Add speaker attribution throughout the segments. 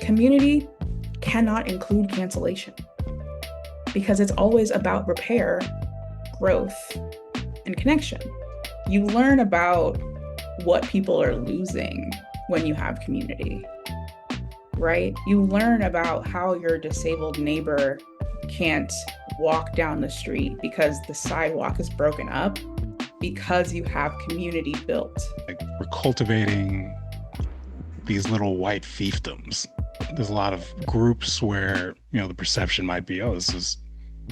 Speaker 1: community cannot include cancellation because it's always about repair, growth, and connection. You learn about what people are losing when you have community, right? You learn about how your disabled neighbor can't walk down the street because the sidewalk is broken up because you have community built.
Speaker 2: Like we're cultivating these little white fiefdoms. There's a lot of groups where, the perception might be, oh, this is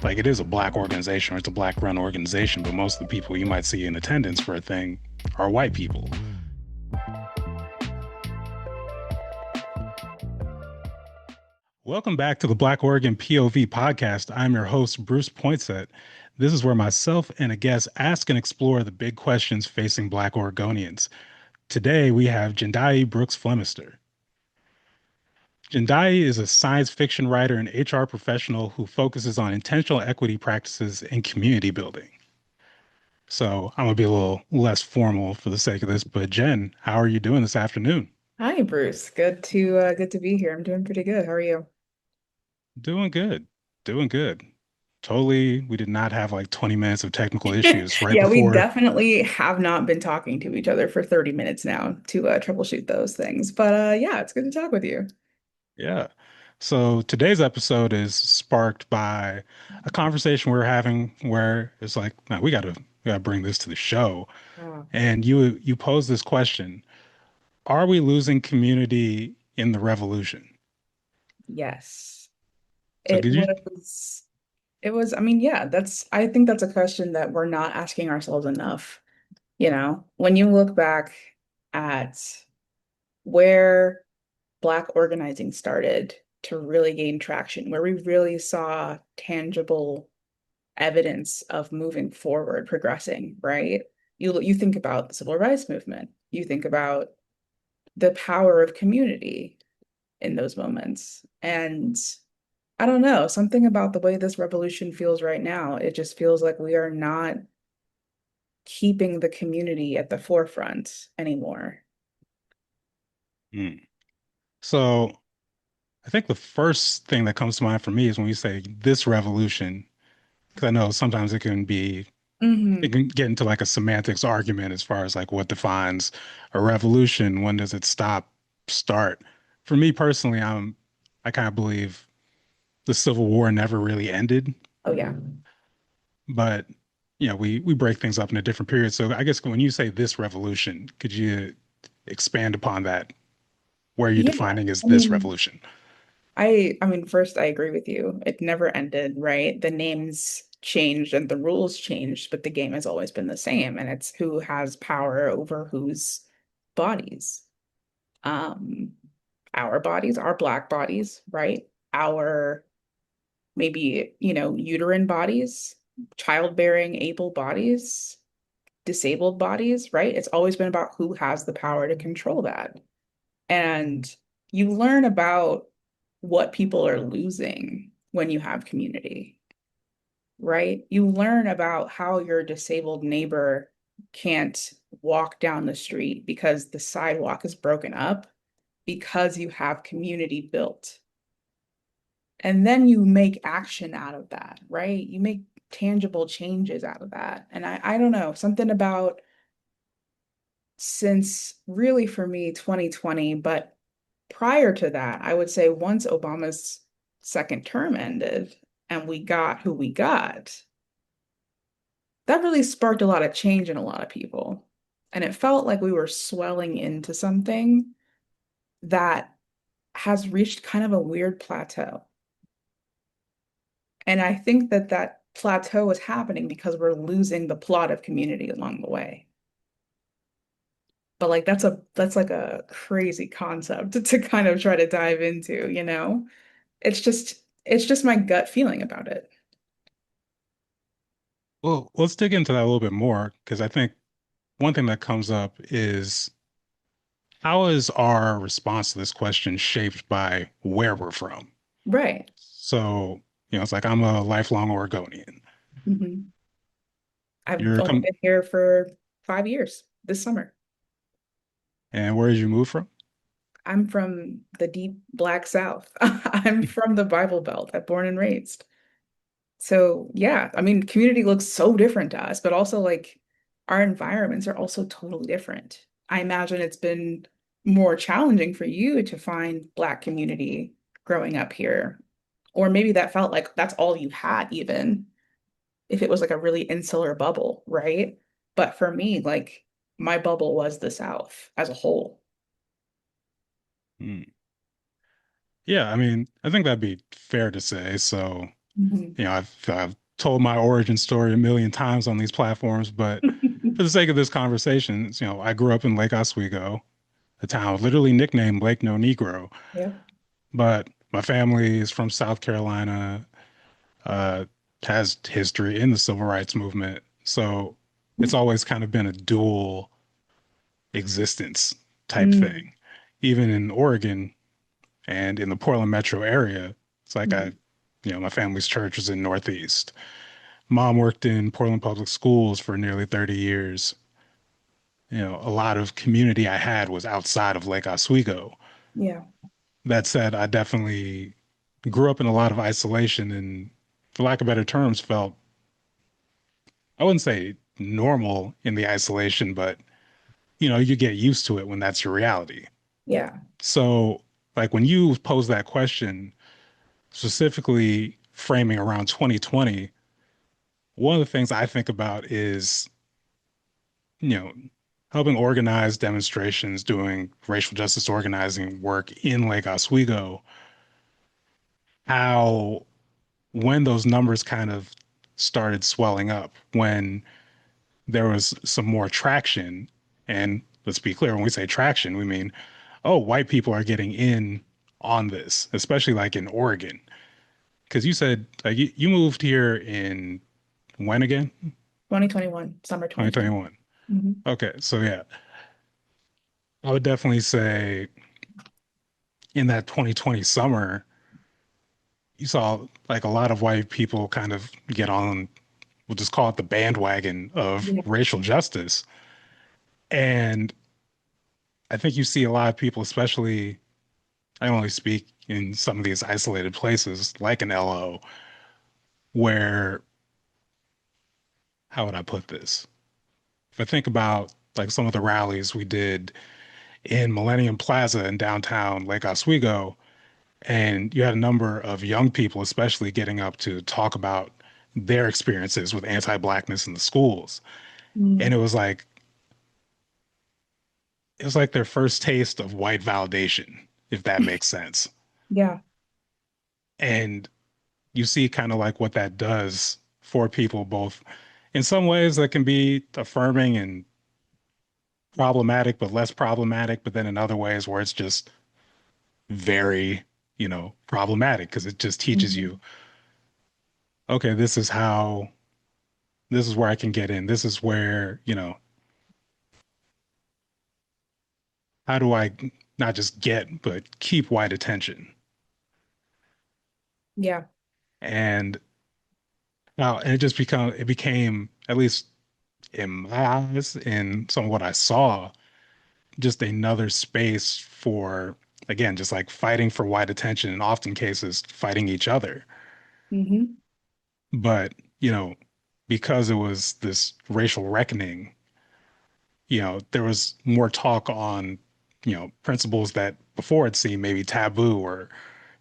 Speaker 2: like it is a black organization or it's a black run organization, but most of the people you might see in attendance for a thing are white people. Welcome back to the Black Oregon POV podcast. I'm your host, Bruce Poinsett. This is where myself and a guest ask and explore the big questions facing Black Oregonians. Today, we have Jendayi Brooks-Flemister. Jendayi is a science fiction writer and HR professional who focuses on intentional equity practices and community building. So I'm going to be a little less formal for the sake of this, but Jen, how are you doing this afternoon?
Speaker 1: Hi, Bruce. Good to be here. I'm doing pretty good. How are you?
Speaker 2: Doing good. Doing good. Totally, we did not have like 20 minutes of technical issues right
Speaker 1: Yeah, we
Speaker 2: before.
Speaker 1: definitely have not been talking to each other for 30 minutes now to troubleshoot those things. But yeah, it's good to talk with you.
Speaker 2: Yeah. So today's episode is sparked by a conversation we are having where it's like, man, we gotta bring this to the show.
Speaker 1: Oh,
Speaker 2: And you pose this question: are we losing community in the revolution?
Speaker 1: yes.
Speaker 2: So
Speaker 1: It
Speaker 2: could you?
Speaker 1: was I mean, yeah, I think that's a question that we're not asking ourselves enough. When you look back at where Black organizing started to really gain traction, where we really saw tangible evidence of moving forward, progressing, right? You think about the civil rights movement, you think about the power of community in those moments. And I don't know, something about the way this revolution feels right now, it just feels like we are not keeping the community at the forefront anymore.
Speaker 2: Hmm. So I think the first thing that comes to mind for me is when we say this revolution, because I know sometimes it
Speaker 1: Hmm.
Speaker 2: can get into like a semantics argument as far as like what defines a revolution, when does it start. For me personally, I kind of believe the Civil War never really ended,
Speaker 1: Oh yeah.
Speaker 2: but we break things up into different periods. So I guess when you say this revolution, could you expand upon that? Where are you
Speaker 1: Yeah.
Speaker 2: defining as
Speaker 1: I
Speaker 2: this
Speaker 1: mean,
Speaker 2: revolution?
Speaker 1: I mean, first I agree with you. It never ended, right? The names changed and the rules changed, but the game has always been the same, and it's who has power over whose bodies. Um, our bodies, our Black bodies, right? Our maybe, uterine bodies, childbearing able bodies, disabled bodies, right? It's always been about who has the power to control that. And you learn about what people are losing when you have community, right? You learn about how your disabled neighbor can't walk down the street because the sidewalk is broken up because you have community built. And then you make action out of that, right? You make tangible changes out of that. And I don't know, something about since really for me 2020, but prior to that, I would say once Obama's second term ended and we got who we got, that really sparked a lot of change in a lot of people. And it felt like we were swelling into something that has reached kind of a weird plateau. And I think that that plateau is happening because we're losing the plot of community along the way. But like that's like a crazy concept to kind of try to dive into. It's just my gut feeling about it.
Speaker 2: Well, let's dig into that a little bit more because I think one thing that comes up is how is our response to this question shaped by where we're from?
Speaker 1: Right.
Speaker 2: So, it's like I'm a lifelong Oregonian.
Speaker 1: Hmm. I've
Speaker 2: You're
Speaker 1: only
Speaker 2: come
Speaker 1: been here for 5 years this summer.
Speaker 2: and where did you move from?
Speaker 1: I'm from the deep Black South. I'm from the Bible Belt. I'm born and raised. So yeah, I mean, community looks so different to us, but also like our environments are also totally different. I imagine it's been more challenging for you to find Black community growing up here. Or maybe that felt like that's all you had, even if it was like a really insular bubble, right? But for me, like my bubble was the South as a whole.
Speaker 2: Mm. Yeah, I mean, I think that'd be fair to say. So,
Speaker 1: Mhm.
Speaker 2: I've told my origin story a million times on these platforms, but for the sake of this conversation, I grew up in Lake Oswego, a town literally nicknamed Lake No Negro,
Speaker 1: Yeah.
Speaker 2: but my family is from South Carolina, uh, has history in the civil rights movement. So it's always kind of been a dual existence type
Speaker 1: Mm,
Speaker 2: thing. Even in Oregon and in the Portland metro area, it's like
Speaker 1: mhm.
Speaker 2: my family's church was in Northeast. Mom worked in Portland Public Schools for nearly 30 years. A lot of community I had was outside of Lake Oswego.
Speaker 1: Yeah.
Speaker 2: That said, I definitely grew up in a lot of isolation and, for lack of better terms, felt, I wouldn't say normal in the isolation, but you get used to it when that's your reality.
Speaker 1: Yeah.
Speaker 2: So, like when you pose that question, specifically framing around 2020, one of the things I think about is, you know, helping organize demonstrations, doing racial justice organizing work in Lake Oswego, how when those numbers kind of started swelling up, when there was some more traction, and let's be clear, when we say traction, we mean, oh, white people are getting in on this, especially like in Oregon. Because you said like you moved here in when again?
Speaker 1: 2021, summer 2020.
Speaker 2: 2021.
Speaker 1: Hmm.
Speaker 2: Okay, so yeah, I would definitely say in that 2020 summer, you saw like a lot of white people kind of get on, we'll just call it the bandwagon of
Speaker 1: Yeah.
Speaker 2: racial justice. And I think you see a lot of people, especially, I only speak in some of these isolated places like an LO, where, how would I put this? If I think about like some of the rallies we did in Millennium Plaza in downtown Lake Oswego, and you had a number of young people, especially, getting up to talk about their experiences with anti-blackness in the schools. And
Speaker 1: Mm,
Speaker 2: it was like their first taste of white validation, if that makes sense.
Speaker 1: yeah.
Speaker 2: And you see kind of like what that does for people, both in some ways that can be affirming and problematic, but less problematic, but then in other ways where it's just very, problematic because it just teaches you,
Speaker 1: Mhm.
Speaker 2: okay, this is where I can get in. This is where, how do I not just get, but keep white attention?
Speaker 1: Yeah.
Speaker 2: And now, and it became, at least in my eyes, in some of what I saw, just another space for, again, just like fighting for white attention, and often cases fighting each other.
Speaker 1: Hmm.
Speaker 2: But, because it was this racial reckoning, there was more talk on, principles that before it seemed maybe taboo, or,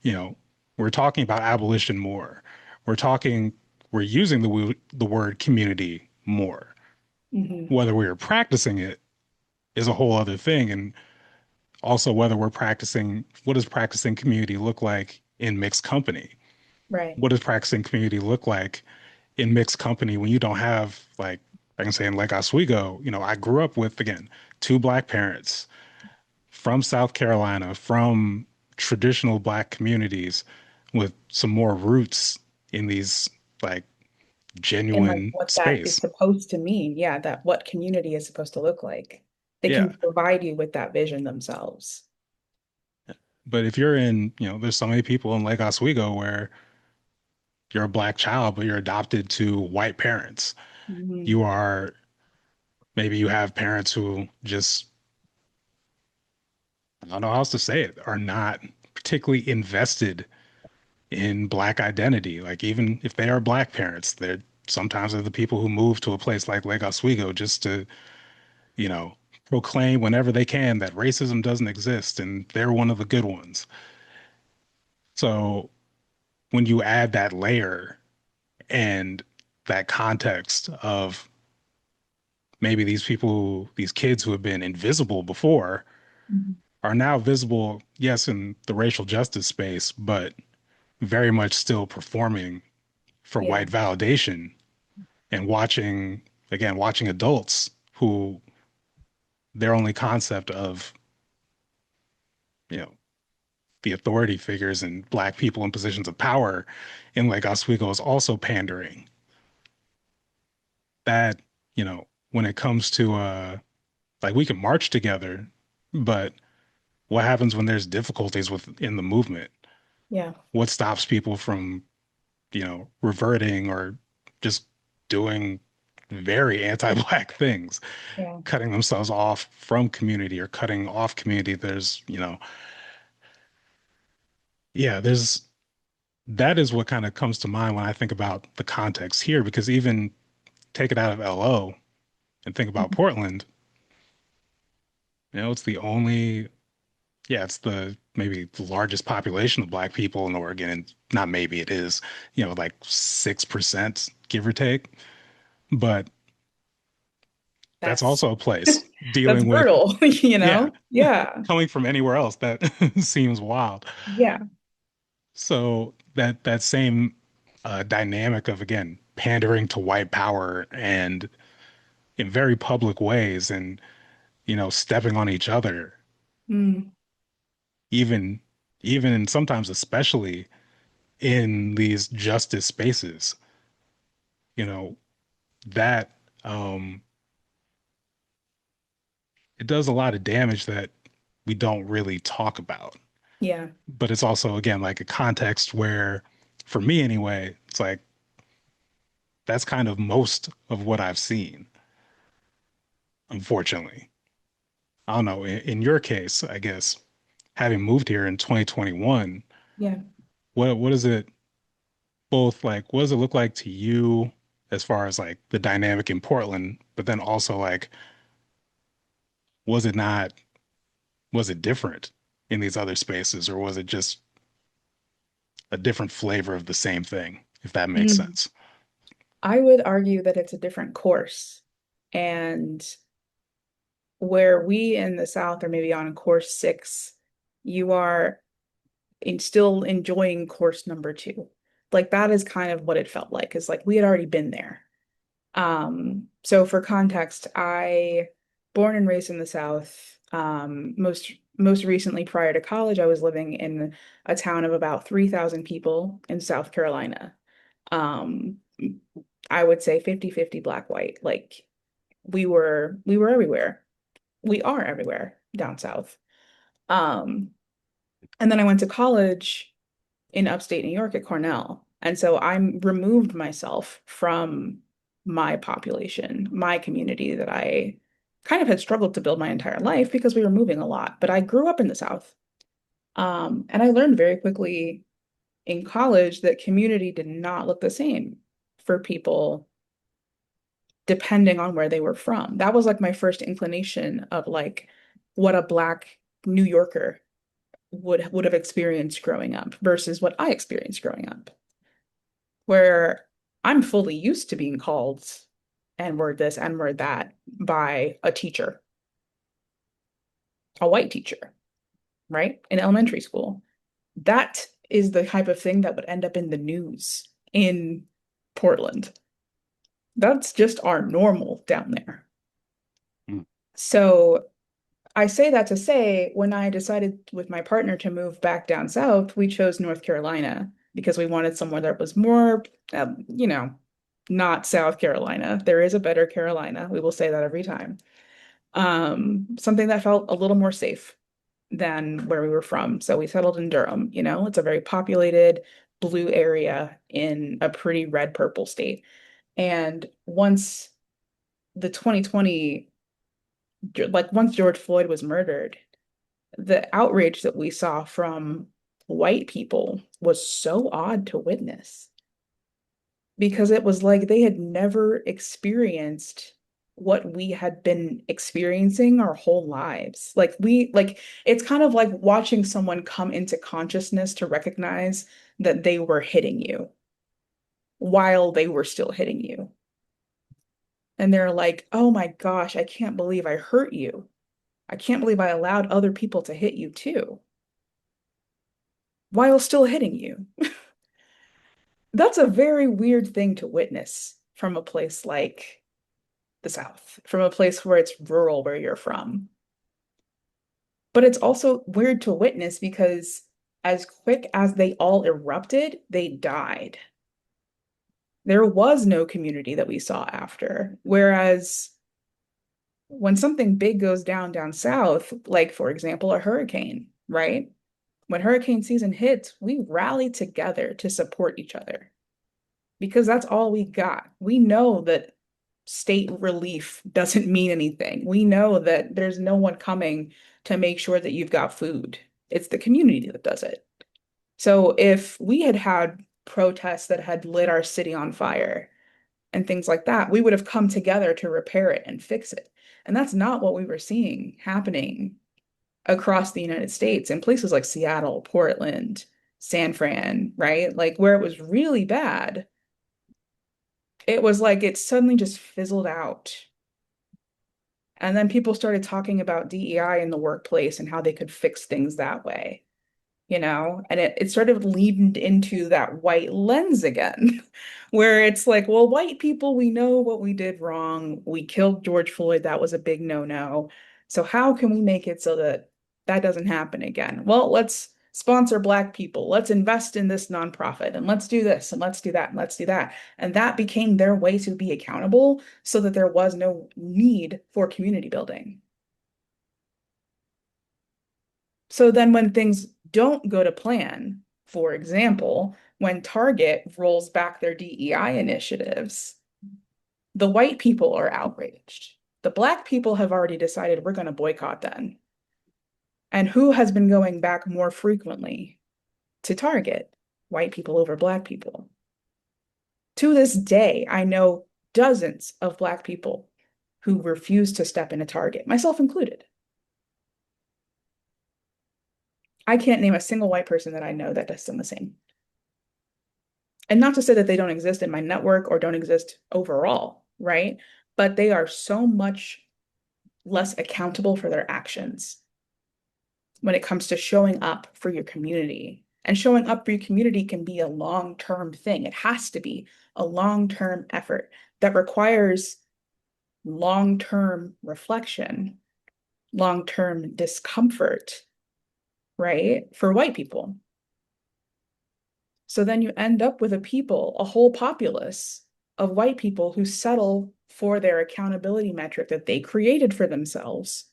Speaker 2: you know, we're talking about abolition more. We're talking, we're using the word community more.
Speaker 1: Hmm.
Speaker 2: Whether we are practicing it is a whole other thing. And also whether we're practicing, what does practicing community look like in mixed company?
Speaker 1: Right.
Speaker 2: What does practicing community look like in mixed company when you don't have, like, I can say in Lake Oswego, I grew up with, again, two black parents from South Carolina, from traditional black communities with some more roots in these like
Speaker 1: And like
Speaker 2: genuine
Speaker 1: what that is
Speaker 2: space.
Speaker 1: supposed to mean. Yeah, that what community is supposed to look like. They
Speaker 2: Yeah.
Speaker 1: can provide you with that vision themselves.
Speaker 2: But if you're in, there's so many people in Lake Oswego where you're a black child, but you're adopted to white parents.
Speaker 1: Hmm.
Speaker 2: You are, maybe you have parents who just I don't know how else to say it, are not particularly invested in black identity. Like even if they are black parents, they're sometimes they're the people who move to a place like Lake Oswego just to, you know, proclaim whenever they can that racism doesn't exist and they're one of the good ones. So when you add that layer and that context of maybe these people, these kids who have been invisible before
Speaker 1: Mhm.
Speaker 2: are now visible, yes, in the racial justice space, but very much still performing for
Speaker 1: Yeah,
Speaker 2: white validation and watching, again, watching adults who their only concept of, you know, the authority figures and black people in positions of power in Lake Oswego is also pandering. That, when it comes to like we can march together, but what happens when there's difficulties within the movement?
Speaker 1: yeah,
Speaker 2: What stops people from, reverting or just doing very anti-black things,
Speaker 1: yeah.
Speaker 2: cutting themselves off from community or cutting off community? There's, yeah, there's that is what kind of comes to mind when I think about the context here, because even take it out of LO and think about
Speaker 1: Mhm.
Speaker 2: Portland, it's the only, yeah, it's the maybe the largest population of black people in Oregon, and not maybe it is, like 6%, give or take. But that's
Speaker 1: That's
Speaker 2: also a place
Speaker 1: that's
Speaker 2: dealing with,
Speaker 1: brutal,
Speaker 2: yeah,
Speaker 1: Yeah,
Speaker 2: coming from anywhere else, that seems wild.
Speaker 1: yeah,
Speaker 2: So that same dynamic of, again, pandering to white power and in very public ways and, stepping on each other,
Speaker 1: mm,
Speaker 2: even and sometimes especially in these justice spaces, you know, that um it does a lot of damage that we don't really talk about.
Speaker 1: yeah,
Speaker 2: But it's also, again, like a context where, for me anyway, it's like that's kind of most of what I've seen, unfortunately. I don't know. In your case, I guess, having moved here in 2021,
Speaker 1: yeah.
Speaker 2: what is it both like, what does it look like to you as far as like the dynamic in Portland, but then also like, was it not, was it different in these other spaces, or was it just a different flavor of the same thing, if that makes
Speaker 1: Mm.
Speaker 2: sense?
Speaker 1: I would argue that it's a different course. And where we in the South are maybe on course 6, you are still enjoying course number 2. Like that is kind of what it felt like. It's like we had already been there. So for context, I born and raised in the South. Most recently prior to college, I was living in a town of about 3,000 people in South Carolina. Um, I would say 50-50 black white. Like we were everywhere. We are everywhere down south. Um, and then I went to college in upstate New York at Cornell. And so I removed myself from my population, my community that I kind of had struggled to build my entire life because we were moving a lot. But I grew up in the South. And I learned very quickly in college that community did not look the same for people depending on where they were from. That was like my first inclination of like what a Black New Yorker would have experienced growing up versus what I experienced growing up, where I'm fully used to being called N-word this, N-word that by a teacher, a white teacher, right? In elementary school. That is the type of thing that would end up in the news in Portland. That's just our normal down there.
Speaker 2: Mm.
Speaker 1: So I say that to say, when I decided with my partner to move back down south, we chose North Carolina because we wanted somewhere that was more, not South Carolina. There is a better Carolina. We will say that every time. Something that felt a little more safe than where we were from. So we settled in Durham. It's a very populated blue area in a pretty red purple state. And the 2020, like once George Floyd was murdered, the outrage that we saw from white people was so odd to witness because it was like they had never experienced what we had been experiencing our whole lives. Like it's kind of like watching someone come into consciousness to recognize that they were hitting you while they were still hitting you. And they're like, "Oh my gosh, I can't believe I hurt you. I can't believe I allowed other people to hit you too while still hitting you." That's a very weird thing to witness from a place like the South, from a place where it's rural where you're from. But it's also weird to witness because as quick as they all erupted, they died. There was no community that we saw after. Whereas when something big goes down south, like for example, a hurricane, right? When hurricane season hits, we rally together to support each other because that's all we got. We know that state relief doesn't mean anything. We know that there's no one coming to make sure that you've got food. It's the community that does it. So if we had had protests that had lit our city on fire and things like that, we would have come together to repair it and fix it. And that's not what we were seeing happening across the United States in places like Seattle, Portland, San Fran, right? Like where it was really bad, it was like it suddenly just fizzled out. And then people started talking about DEI in the workplace and how they could fix things that way, and it sort of leaned into that white lens again, where it's like, well, white people, we know what we did wrong. We killed George Floyd. That was a big no-no. So how can we make it so that that doesn't happen again? Well, let's sponsor Black people. Let's invest in this nonprofit and let's do this and let's do that and let's do that. And that became their way to be accountable so that there was no need for community building. So then when things don't go to plan, for example, when Target rolls back their DEI initiatives, the white people are outraged. The Black people have already decided we're going to boycott them. And who has been going back more frequently to Target? White people over Black people. To this day, I know dozens of Black people who refuse to step into Target, myself included. I can't name a single white person that I know that does the same. And not to say that they don't exist in my network or don't exist overall, right? But they are so much less accountable for their actions when it comes to showing up for your community. And showing up for your community can be a long-term thing. It has to be a long-term effort that requires long-term reflection, long-term discomfort, right? For white people. So then you end up with a whole populace of white people who settle for their accountability metric that they created for themselves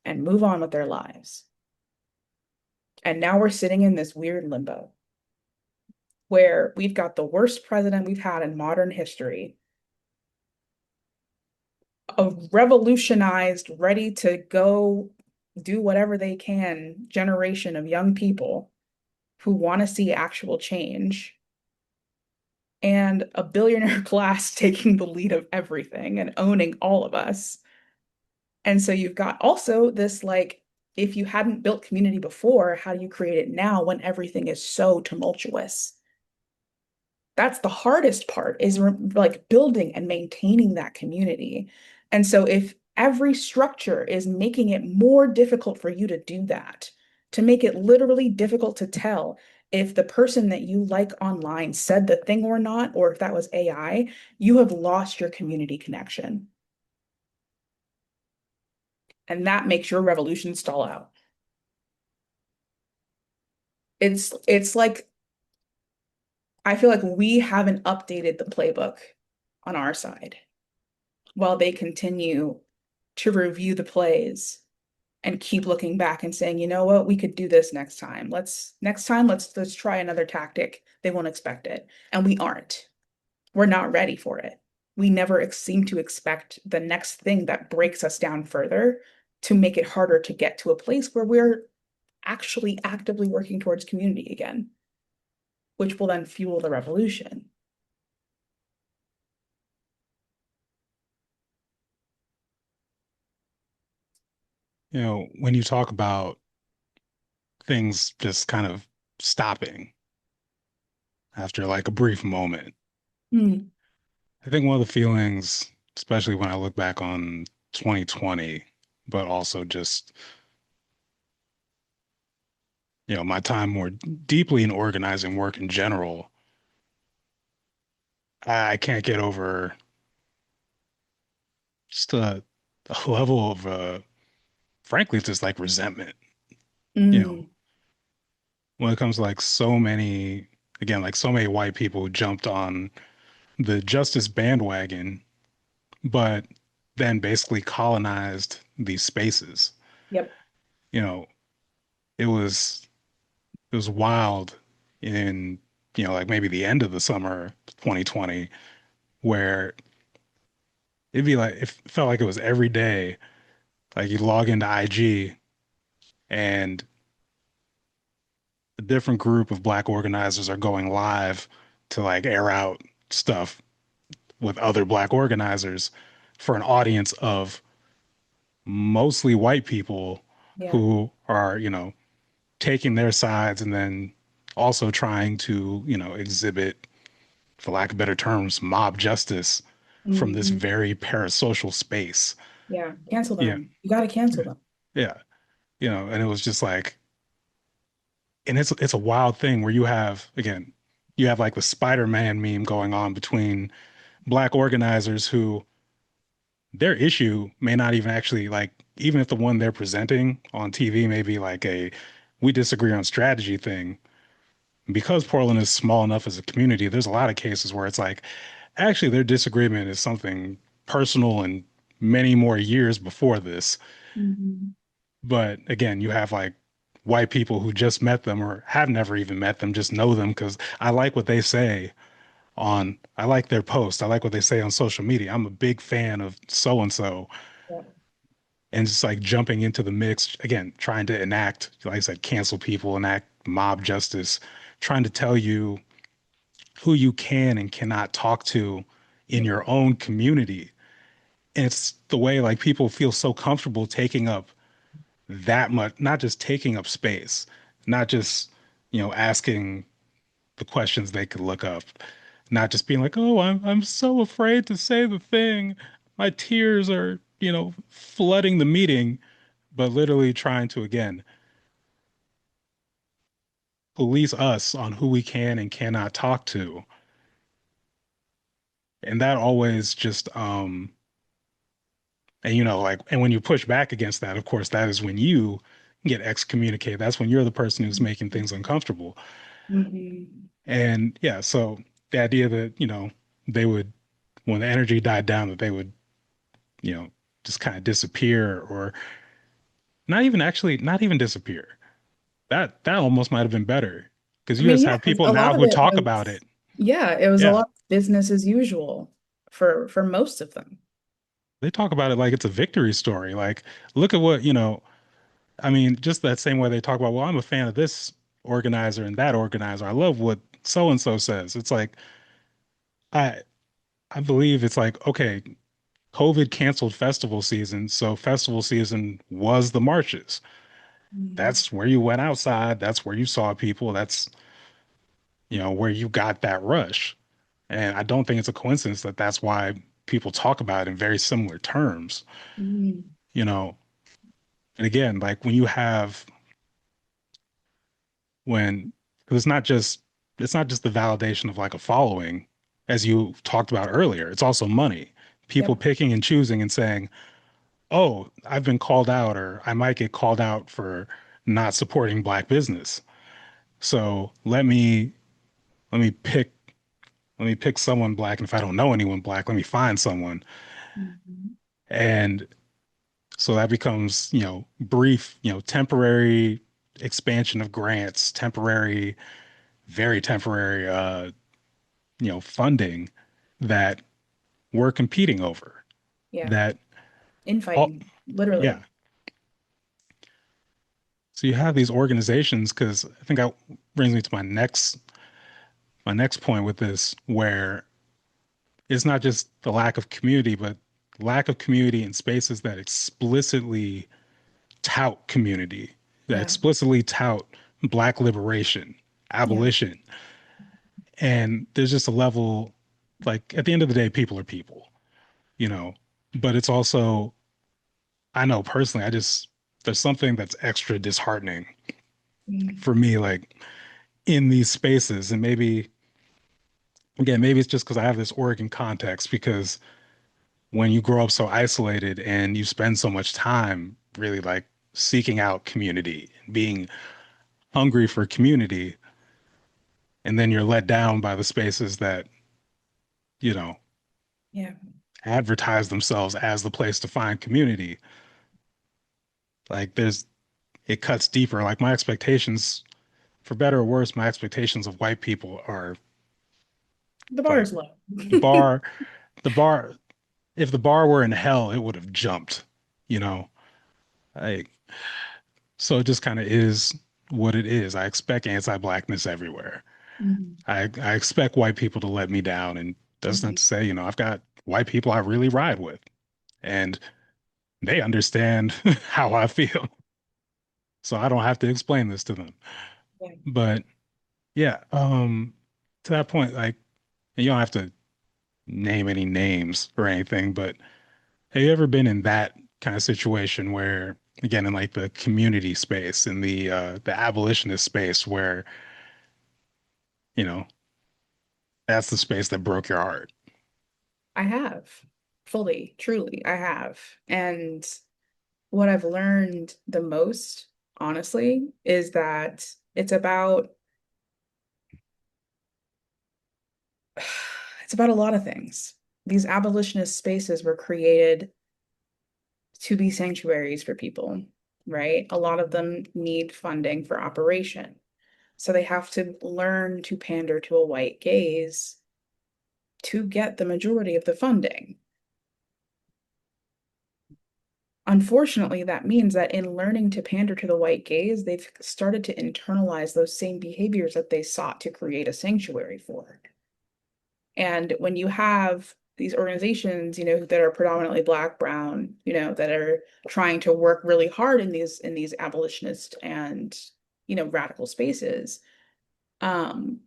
Speaker 1: and move on with their lives. And now we're sitting in this weird limbo where we've got the worst president we've had in modern history, a revolutionized, ready to go do whatever they can generation of young people who want to see actual change and a billionaire class taking the lead of everything and owning all of us. And so you've got also this like, if you hadn't built community before, how do you create it now when everything is so tumultuous? That's the hardest part is like building and maintaining that community. And so if every structure is making it more difficult for you to do that, to make it literally difficult to tell if the person that you like online said the thing or not, or if that was AI, you have lost your community connection. And that makes your revolution stall out. It's like I feel like we haven't updated the playbook on our side while they continue to review the plays and keep looking back and saying, you know what, we could do this next time. Let's try another tactic. They won't expect it. And we aren't. We're not ready for it. We never seem to expect the next thing that breaks us down further to make it harder to get to a place where we're actually actively working towards community again, which will then fuel the revolution.
Speaker 2: When you talk about things just kind of stopping after like a brief moment,
Speaker 1: Mm,
Speaker 2: I think one of the feelings, especially when I look back on 2020, but also just, my time more deeply in organizing work in general, I can't get over just a level of, frankly, just like resentment, you know,
Speaker 1: mm,
Speaker 2: when it comes to like so many, again, like so many white people who jumped on the justice bandwagon, but then basically colonized these spaces.
Speaker 1: yep.
Speaker 2: You know, it was it was wild in, like maybe the end of the summer 2020, where it felt like it was every day. Like you log into IG and a different group of black organizers are going live to like air out stuff with other black organizers for an audience of mostly white people
Speaker 1: Yeah.
Speaker 2: who are, taking their sides and then also trying to, exhibit, for lack of better terms, mob justice from this
Speaker 1: Hmm.
Speaker 2: very parasocial space.
Speaker 1: Yeah. Cancel
Speaker 2: Yeah.
Speaker 1: them. You got to cancel them.
Speaker 2: Yeah. And it was just like, and it's a wild thing where you have, again, you have like the Spider-Man meme going on between black organizers who their issue may not even actually like, even if the one they're presenting on TV may be like we disagree on strategy thing, because Portland is small enough as a community, there's a lot of cases where it's like, actually, their disagreement is something personal and many more years before this.
Speaker 1: Hmm.
Speaker 2: But again, you have like white people who just met them or have never even met them, just know them because I like what they say I like their posts. I like what they say on social media. I'm a big fan of so and so.
Speaker 1: Yeah.
Speaker 2: And just like jumping into the mix, again, trying to enact, like I said, cancel people, enact mob justice, trying to tell you who you can and cannot talk to in
Speaker 1: Yeah.
Speaker 2: your own community. And it's the way like people feel so comfortable taking up that much, not just taking up space, not just, asking the questions they could look up, not just being like, oh, I'm so afraid to say the thing. My tears are, flooding the meeting, but literally trying to, again, police us on who we can and cannot talk to. And that always just, and like, and when you push back against that, of course, that is when you get excommunicated. That's when you're the person who's making things uncomfortable.
Speaker 1: Hmm.
Speaker 2: And yeah, so the idea that, they would, when the energy died down, that they would, you know, just kind of disappear or not even disappear. That almost might have been better because
Speaker 1: I
Speaker 2: you
Speaker 1: mean,
Speaker 2: just
Speaker 1: yeah,
Speaker 2: have
Speaker 1: 'cause
Speaker 2: people
Speaker 1: a
Speaker 2: now
Speaker 1: lot of
Speaker 2: who
Speaker 1: it
Speaker 2: talk about
Speaker 1: was,
Speaker 2: it.
Speaker 1: yeah, it was a
Speaker 2: Yeah.
Speaker 1: lot of business as usual for most of them.
Speaker 2: They talk about it like it's a victory story. Like, look at what, I mean, just that same way they talk about, well, I'm a fan of this organizer and that organizer. I love what so and so says. It's like I I believe it's like, okay, COVID canceled festival season, so festival season was the marches.
Speaker 1: Mhm.
Speaker 2: That's where you went outside, that's where you saw people, that's, where you got that rush. And I don't think it's a coincidence that that's why people talk about it in very similar terms,
Speaker 1: Mhm.
Speaker 2: you know. And again, like when you have when because it's not just the validation of like a following, as you talked about earlier. It's also money. People
Speaker 1: Yep.
Speaker 2: picking and choosing and saying, "Oh, I've been called out, or I might get called out for not supporting black business. So let me pick someone black, and if I don't know anyone black, let me find someone."
Speaker 1: Mhm.
Speaker 2: And so that becomes, brief, temporary expansion of grants, temporary, very temporary, funding that we're competing over.
Speaker 1: Yeah.
Speaker 2: That, all,
Speaker 1: Infighting,
Speaker 2: yeah,
Speaker 1: literally.
Speaker 2: So you have these organizations, because I think that brings me to my next point with this, where it's not just the lack of community, but lack of community in spaces that explicitly tout community, that
Speaker 1: Yeah.
Speaker 2: explicitly tout Black liberation,
Speaker 1: Yeah.
Speaker 2: abolition. And there's just a level, like, at the end of the day, people are people, you know, but it's also, I know personally, there's something that's extra disheartening
Speaker 1: Mm.
Speaker 2: for me, like in these spaces. And maybe, again, maybe it's just because I have this Oregon context, because when you grow up so isolated and you spend so much time really like seeking out community, being hungry for community, and then you're let down by the spaces that, you know,
Speaker 1: Yeah.
Speaker 2: advertise themselves as the place to find community. Like it cuts deeper. Like my expectations, for better or worse, my expectations of white people are
Speaker 1: The bar
Speaker 2: like
Speaker 1: is low.
Speaker 2: the bar, the bar, if the bar were in hell, it would have jumped, you know? Like, so it just kind of is what it is. I expect anti-blackness everywhere.
Speaker 1: Mhm.
Speaker 2: I expect white people to let me down. And that's not
Speaker 1: Mhm.
Speaker 2: to say, I've got white people I really ride with, and they understand how I feel. So I don't have to explain this to them.
Speaker 1: Yeah.
Speaker 2: But yeah, to that point, like, and you don't have to name any names or anything, but have you ever been in that kind of situation where, again, in like the community space, in the abolitionist space, where, you know, that's the space that broke your heart?
Speaker 1: I have fully, truly, I have. And what I've learned the most, honestly, is that it's about it's about a lot of things. These abolitionist spaces were created to be sanctuaries for people, right? A lot of them need funding for operation. So they have to learn to pander to a white gaze to get the majority of the funding. Unfortunately, that means that in learning to pander to the white gaze, they've started to internalize those same behaviors that they sought to create a sanctuary for. And when you have these organizations, that are predominantly Black, brown, that are trying to work really hard in these abolitionist and, radical spaces, um,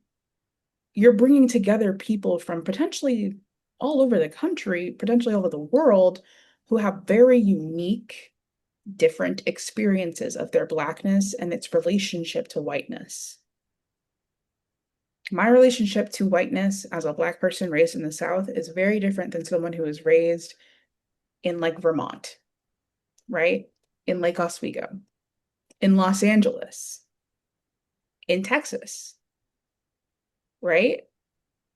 Speaker 1: you're bringing together people from potentially all over the country, potentially all over the world, who have very unique, different experiences of their Blackness and its relationship to whiteness. My relationship to whiteness as a Black person raised in the South is very different than someone who was raised in like Vermont, right? In Lake Oswego, in Los Angeles, in Texas, right?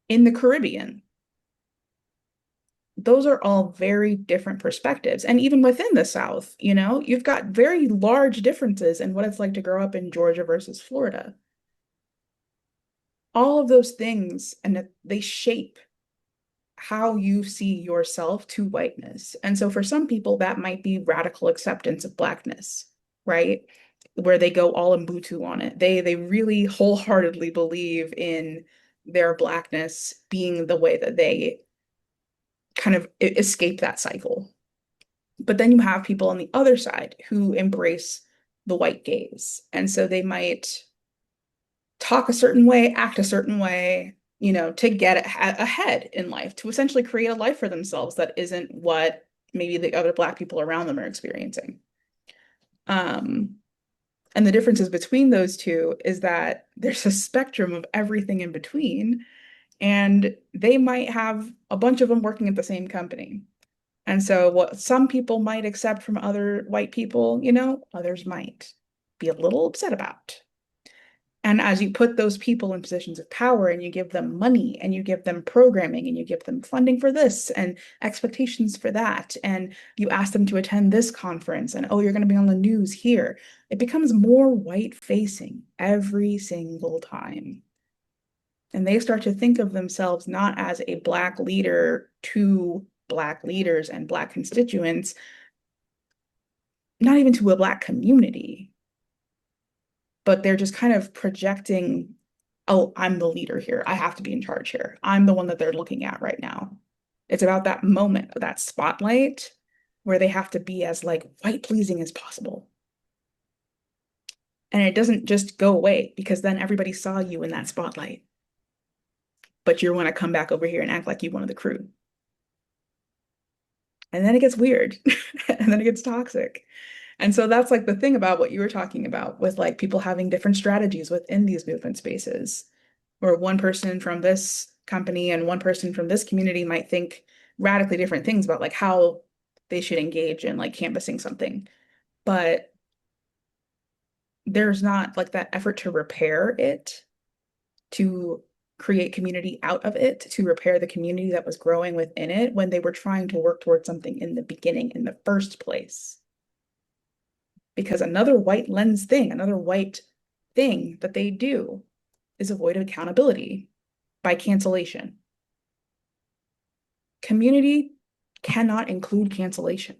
Speaker 1: In the Caribbean. Those are all very different perspectives. And even within the South, you've got very large differences in what it's like to grow up in Georgia versus Florida. All of those things, and they shape how you see yourself to whiteness. And so for some people, that might be radical acceptance of Blackness, right? Where they go all Ubuntu on it. They really wholeheartedly believe in their Blackness being the way that they kind of escape that cycle. But then you have people on the other side who embrace the white gaze. And so they might talk a certain way, act a certain way, to get ahead in life, to essentially create a life for themselves that isn't what maybe the other Black people around them are experiencing. Um, and the differences between those two is that there's a spectrum of everything in between, and they might have a bunch of them working at the same company. And so, what some people might accept from other white people, others might be a little upset about. And as you put those people in positions of power and you give them money and you give them programming and you give them funding for this and expectations for that, and you ask them to attend this conference and, oh, you're going to be on the news here, it becomes more white facing every single time. And they start to think of themselves not as a Black leader to Black leaders and Black constituents, not even to a Black community. but they're just kind of projecting, oh, I'm the leader here. I have to be in charge here. I'm the one that they're looking at right now. It's about that moment, that spotlight where they have to be as like white pleasing as possible. And it doesn't just go away because then everybody saw you in that spotlight, but you want to come back over here and act like you one of the crew. And then it gets weird and then it gets toxic. And so that's like the thing about what you were talking about with like people having different strategies within these movement spaces, where one person from this company and one person from this community might think radically different things about like how they should engage in like canvassing something. But there's not like that effort to repair it, to create community out of it, to repair the community that was growing within it when they were trying to work towards something in the beginning in the first place. Because another white lens thing, another white thing that they do is avoid accountability by cancellation. Community cannot include cancellation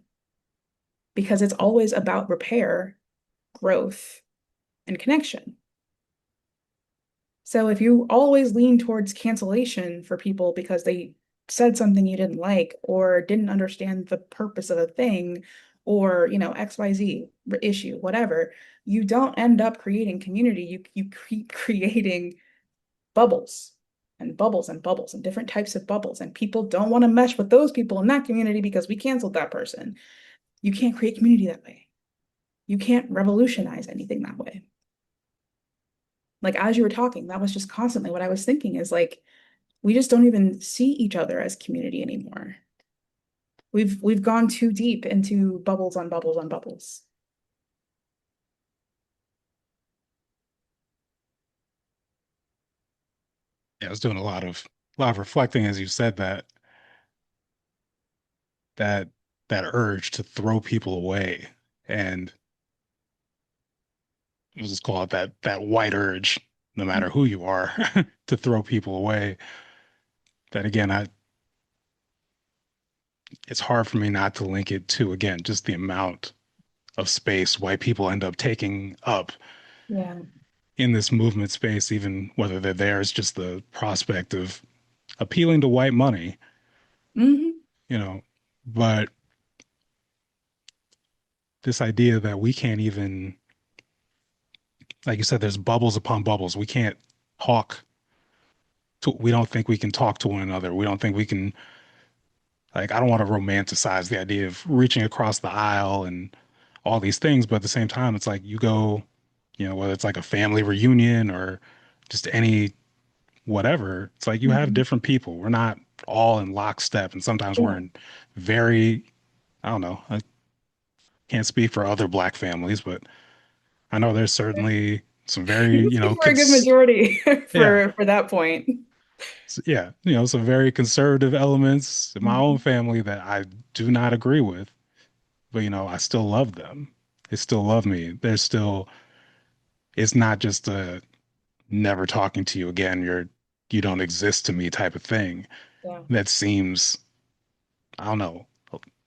Speaker 1: because it's always about repair, growth, and connection. So if you always lean towards cancellation for people because they said something you didn't like or didn't understand the purpose of a thing or, XYZ issue, whatever, you don't end up creating community. You keep creating bubbles and bubbles and bubbles and different types of bubbles. And people don't want to mesh with those people in that community because we canceled that person. You can't create community that way. You can't revolutionize anything that way. Like as you were talking, that was just constantly what I was thinking is like, we just don't even see each other as community anymore. We've gone too deep into bubbles on bubbles on bubbles.
Speaker 2: Yeah, I was doing a lot of reflecting as you said that that urge to throw people away. And let's just call it that white urge, no matter who you are, to throw people away. That again, it's hard for me not to link it to again, just the amount of space white people end up taking up
Speaker 1: Yeah.
Speaker 2: in this movement space, even whether they're there is just the prospect of appealing to white money,
Speaker 1: Hmm.
Speaker 2: you know. But this idea that we can't even, like you said, there's bubbles upon bubbles. We can't talk we don't think we can talk to one another. We don't think we can, like, I don't want to romanticize the idea of reaching across the aisle and all these things, but at the same time, it's like you go, whether it's like a family reunion or just any whatever, it's like you have
Speaker 1: Hmm.
Speaker 2: different people. We're not all in lockstep, and sometimes we're
Speaker 1: Yeah.
Speaker 2: in very, I don't know, I can't speak for other black families, but I know there's certainly some very,
Speaker 1: You speak for a good majority
Speaker 2: yeah,
Speaker 1: for that point.
Speaker 2: yeah, some very conservative elements in my own
Speaker 1: Mhm.
Speaker 2: family that I do not agree with, but I still love them. They still love me. There's still, it's not just a never talking to you again, you don't exist to me type of thing.
Speaker 1: Yeah.
Speaker 2: That seems, I don't know,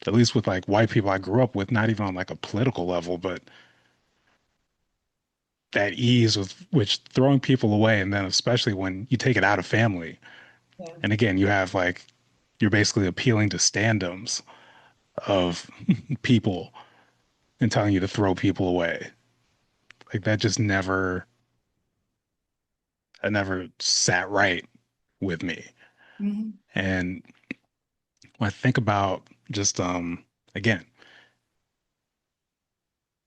Speaker 2: at least with like white people I grew up with, not even on like a political level, but that ease with which throwing people away, and then especially when you take it out of family.
Speaker 1: Yeah.
Speaker 2: And again, you have like, you're basically appealing to standums of people and telling you to throw people away. Like that just never, it never sat right with me.
Speaker 1: Hmm.
Speaker 2: And when I think about just, again,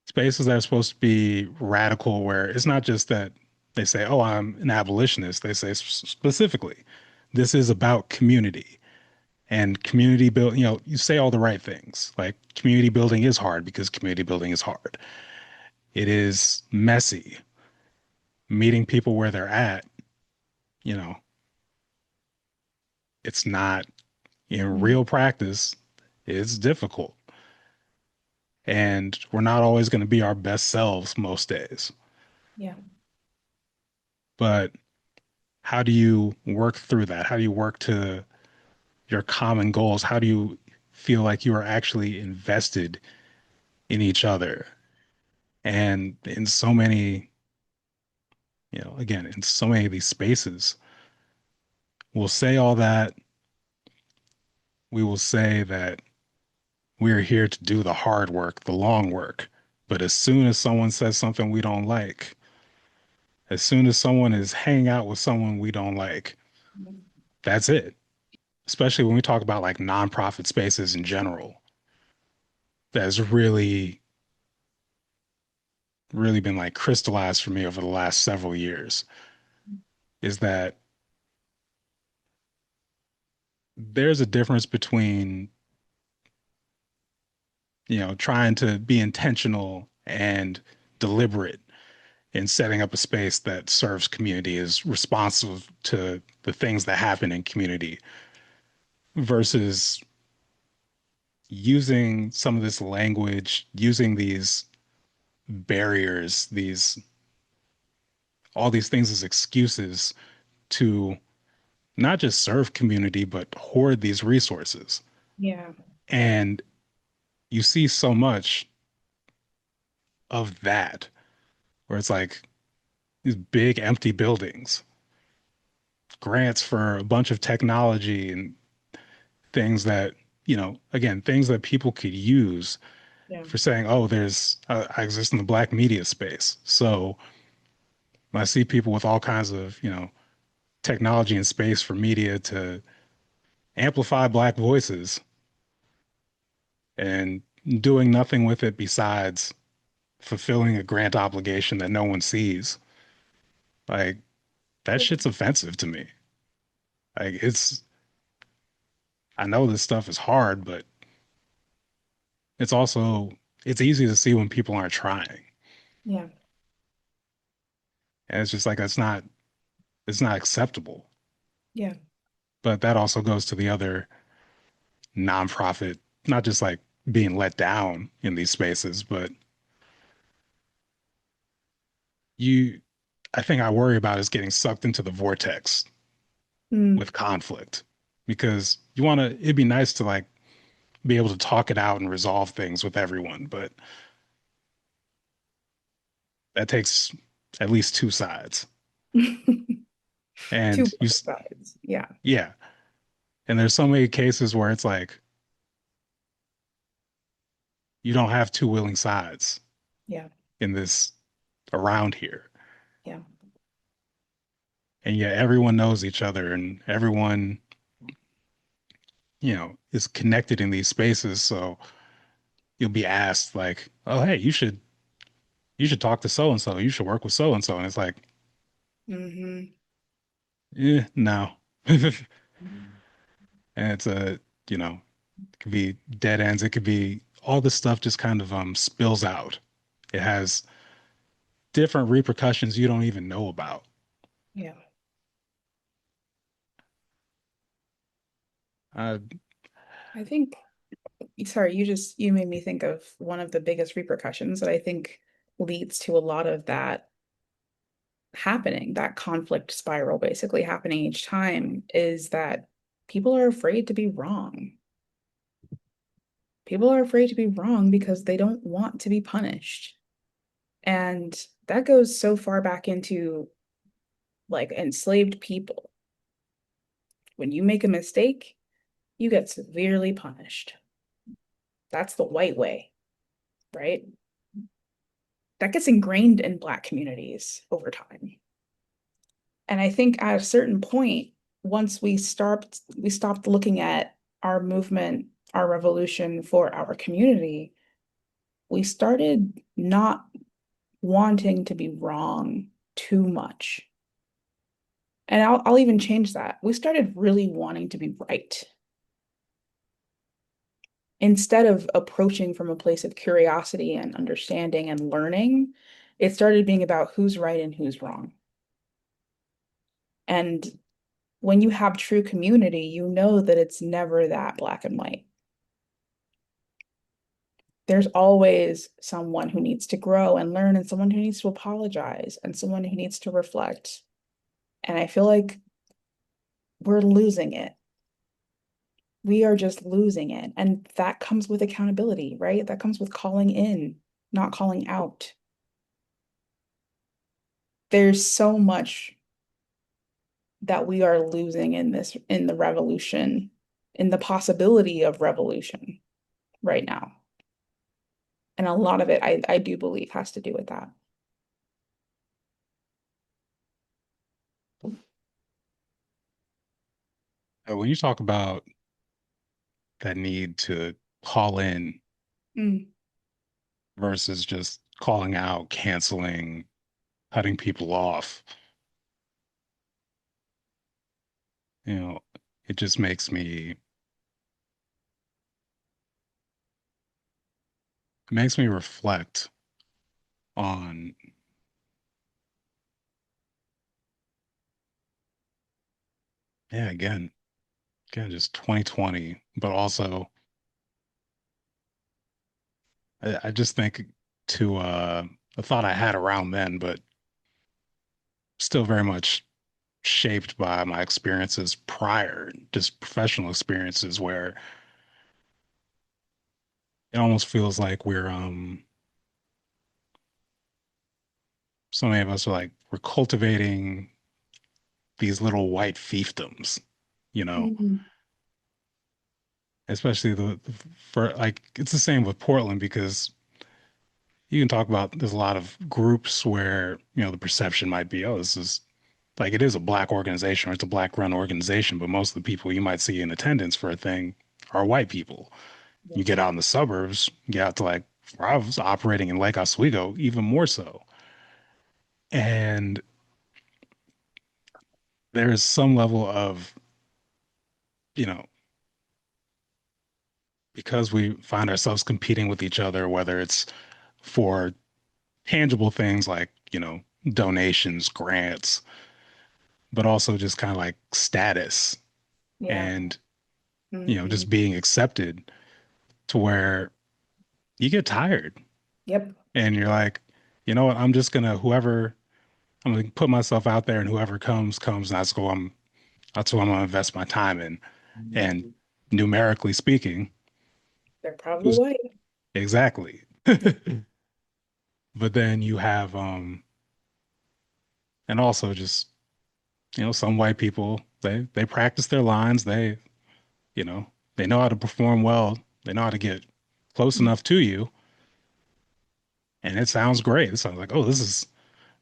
Speaker 2: spaces that are supposed to be radical, where it's not just that they say, oh, I'm an abolitionist. They say specifically, this is about community and community build. You say all the right things. Like community building is hard because community building is hard. It is messy. Meeting people where they're at, you know, it's not in
Speaker 1: Hmm.
Speaker 2: real practice, it's difficult. And we're not always going to be our best selves most days.
Speaker 1: Yeah.
Speaker 2: But how do you work through that? How do you work to your common goals? How do you feel like you are actually invested in each other? And in so many again, in so many of these spaces, we'll say all that. We will say that we're here to do the hard work, the long work. But as soon as someone says something we don't like, as soon as someone is hanging out with someone we don't like, that's it. Especially when we talk about like nonprofit spaces in general. That's really been like crystallized for me over the last several years is that there's a difference between, trying to be intentional and deliberate in setting up a space that serves community, is responsive to the things that happen in community versus using some of this language, using these barriers, these all these things as excuses to not just serve community, but hoard these resources.
Speaker 1: Yeah.
Speaker 2: And you see so much of that where it's like these big empty buildings, grants for a bunch of technology and things that, again, things that people could use
Speaker 1: Yeah.
Speaker 2: for saying, oh, I exist in the black media space. So I see people with all kinds of, technology and space for media to amplify black voices and doing nothing with it besides fulfilling a grant obligation that no one sees. Like that shit's offensive to me. Like I know this stuff is hard, but it's also it's easy to see when people aren't trying.
Speaker 1: Yeah.
Speaker 2: And it's just like it's not acceptable.
Speaker 1: Yeah.
Speaker 2: But that also goes to the other nonprofit, not just like being let down in these spaces, but you I think I worry about is getting sucked into the vortex
Speaker 1: Mm.
Speaker 2: with conflict because it'd be nice to like be able to talk it out and resolve things with everyone, but that takes at least two sides.
Speaker 1: Two
Speaker 2: And
Speaker 1: both sides. Yeah.
Speaker 2: yeah, and there's so many cases where it's like you don't have two willing sides
Speaker 1: Yeah.
Speaker 2: in this around here.
Speaker 1: Yeah.
Speaker 2: And yet everyone knows each other and everyone, is connected in these spaces. So you'll be asked like, oh, hey, you should talk to so and so. You should work with so and so. And it's like,
Speaker 1: Hmm.
Speaker 2: no. And it could be dead ends. It could be all this stuff just kind of spills out. It has different repercussions you don't even know about.
Speaker 1: Yeah.
Speaker 2: Uh,
Speaker 1: I think, sorry, you made me think of one of the biggest repercussions that I think leads to a lot of that happening, that conflict spiral basically happening each time is that people are afraid to be wrong. People are afraid to be wrong because they don't want to be punished. And that goes so far back into like enslaved people. When you make a mistake, you get severely punished. That's the white way, right? That gets ingrained in Black communities over time. And I think at a certain point, once we stopped looking at our movement, our revolution for our community, we started not wanting to be wrong too much. And I'll even change that. We started really wanting to be right. Instead of approaching from a place of curiosity and understanding and learning, it started being about who's right and who's wrong. And when you have true community, you know that it's never that black and white. There's always someone who needs to grow and learn, and someone who needs to apologize, and someone who needs to reflect. And I feel like we're losing it. We are just losing it. And that comes with accountability, right? That comes with calling in, not calling out. there's so much that we are losing in this, in the revolution, in the possibility of revolution right now. And a lot of it, I do believe, has to do with that.
Speaker 2: When you talk about that need to call in
Speaker 1: Mm,
Speaker 2: versus just calling out, canceling, cutting people off, you know, it just makes me reflect on, yeah, again, just 2020, but also I just think to a thought I had around then, but still very much shaped by my experiences prior, just professional experiences where it almost feels like so many of us are like we're cultivating these little white fiefdoms, you know,
Speaker 1: mm,
Speaker 2: especially for like it's the same with Portland because you can talk about there's a lot of groups where, the perception might be, oh, this is like it is a black organization or it's a black run organization, but most of the people you might see in attendance for a thing are white people.
Speaker 1: yeah.
Speaker 2: You get out in the suburbs, you get out to like where I was operating in Lake Oswego, even more so. And there is some level of, you know, because we find ourselves competing with each other, whether it's for tangible things like, donations, grants, but also just kind of like status
Speaker 1: Yeah.
Speaker 2: and,
Speaker 1: Hmm.
Speaker 2: just being accepted to where you get tired
Speaker 1: Yep.
Speaker 2: and you're like, you know what, I'm gonna put myself out there and whoever comes, and that's who I'm gonna invest my time in. And numerically speaking,
Speaker 1: They're probably
Speaker 2: who's
Speaker 1: white.
Speaker 2: exactly.
Speaker 1: Yeah.
Speaker 2: But then you have and also just, some white people, they practice their lines, you know, they know how to perform well, they know how to get close enough to you, and it sounds great. It sounds like, oh, this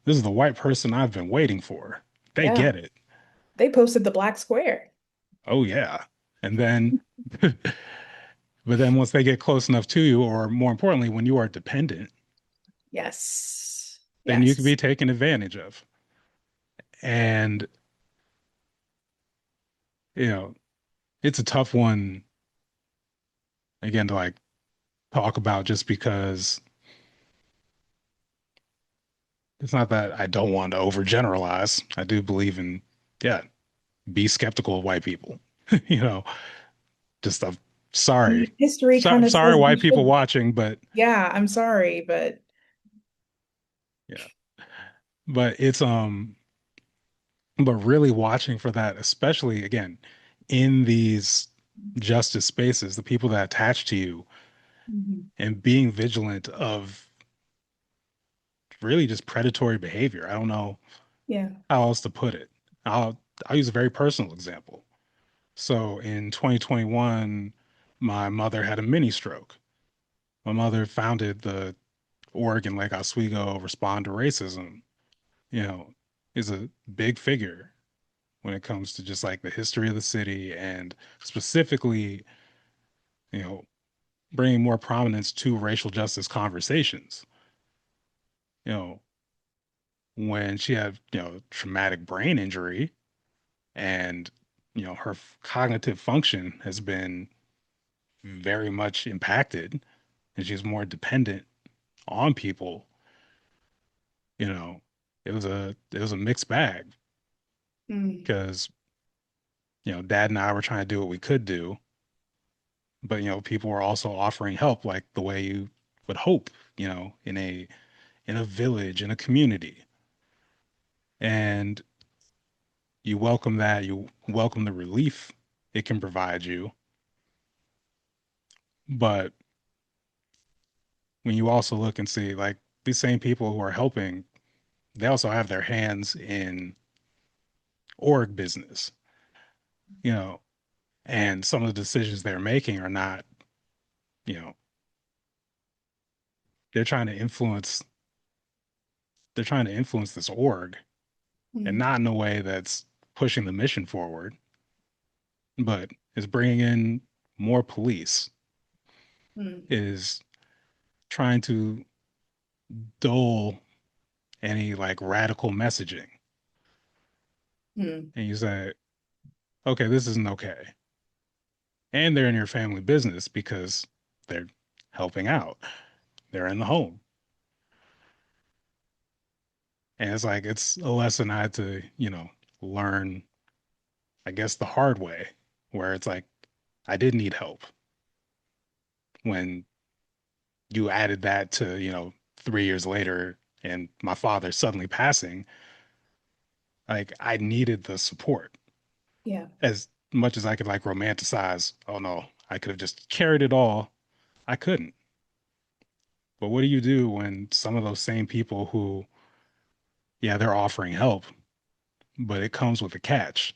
Speaker 2: is the white person I've been waiting for. They
Speaker 1: Yeah.
Speaker 2: get it.
Speaker 1: They posted the black square.
Speaker 2: Oh yeah. And then but then once they get close enough to you, or more importantly, when you are dependent,
Speaker 1: Yes.
Speaker 2: then you can
Speaker 1: Yes.
Speaker 2: be taken advantage of. And, you know, it's a tough one again to like talk about just because it's not that I don't want to overgeneralize. I do believe in, yeah, be skeptical of white people. You know, just
Speaker 1: I
Speaker 2: sorry.
Speaker 1: mean, history kind of
Speaker 2: Sorry,
Speaker 1: says we
Speaker 2: white people
Speaker 1: should be.
Speaker 2: watching, but
Speaker 1: Yeah, I'm sorry, but
Speaker 2: yeah, but but really watching for that, especially again in these justice spaces, the people that attach to you
Speaker 1: mhm.
Speaker 2: and being vigilant of really just predatory behavior. I don't know
Speaker 1: Yeah.
Speaker 2: how else to put it. I'll use a very personal example. So in 2021, my mother had a mini stroke. My mother founded the Oregon Lake Oswego Respond to Racism, you know, is a big figure when it comes to just like the history of the city and specifically, you know, bringing more prominence to racial justice conversations. You know, when she had, traumatic brain injury and, her cognitive function has been very much impacted and she's more dependent on people, you know, it was a mixed bag
Speaker 1: Mm.
Speaker 2: because, dad and I were trying to do what we could do, but people were also offering help like the way you would hope, in a village, in a community. And you welcome that, you welcome the relief it can provide you. But when you also look and see like these same people who are helping they also have their hands in org business, you know, and some of the decisions they're making are not, you know, they're trying to influence, they're trying to influence this org and
Speaker 1: Mm,
Speaker 2: not in a way that's pushing the mission forward, but is bringing in more police,
Speaker 1: mm,
Speaker 2: is trying to dull any like radical messaging.
Speaker 1: mm,
Speaker 2: And you say, okay, this isn't okay. And they're in your family business because they're helping out. They're in the home. And it's like, it's a lesson I had to, learn, I guess, the hard way, where it's like, I did need help when you added that to, 3 years later and my father suddenly passing. Like, I needed the support
Speaker 1: yeah,
Speaker 2: as much as I could like romanticize. Oh no, I could have just carried it all. I couldn't. But what do you do when some of those same people who, yeah, they're offering help, but it comes with a catch.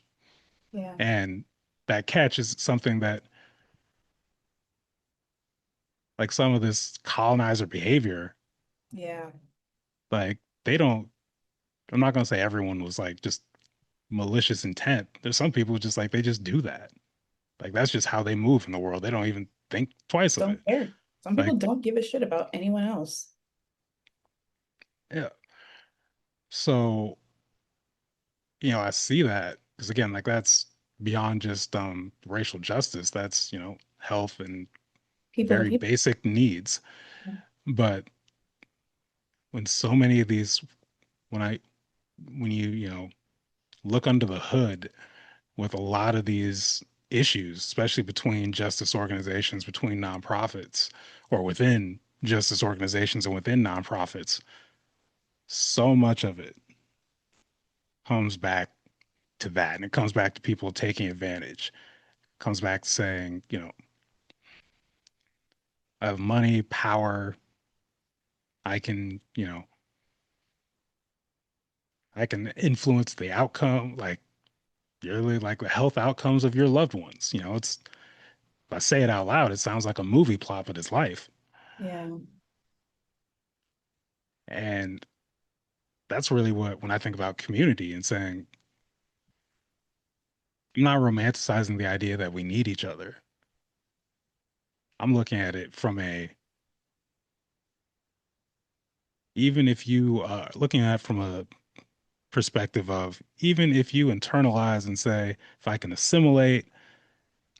Speaker 1: yeah,
Speaker 2: And that catch is something that, like some of this colonizer behavior,
Speaker 1: yeah.
Speaker 2: like they don't, I'm not going to say everyone was like just malicious intent. There's some people who just like, they just do that. Like that's just how they move in the world. They don't even think twice of it.
Speaker 1: Don't care. Some people
Speaker 2: Like,
Speaker 1: don't give a shit about anyone else.
Speaker 2: yeah. So, I see that because again, like that's beyond just racial justice. That's, health and
Speaker 1: People to
Speaker 2: very
Speaker 1: people.
Speaker 2: basic needs. But when so many of these, when I, when you look under the hood with a lot of these issues, especially between justice organizations, between nonprofits, or within justice organizations and within nonprofits, so much of it comes back to that. And it comes back to people taking advantage. It comes back to saying, I have money, power, I can, I can influence the outcome, like really like the health outcomes of your loved ones. It's if I say it out loud, it sounds like a movie plot, but it's life.
Speaker 1: Yeah.
Speaker 2: And that's really what, when I think about community and saying, I'm not romanticizing the idea that we need each other. I'm looking at it from a, even if you are looking at it from a perspective of, even if you internalize and say, if I can assimilate,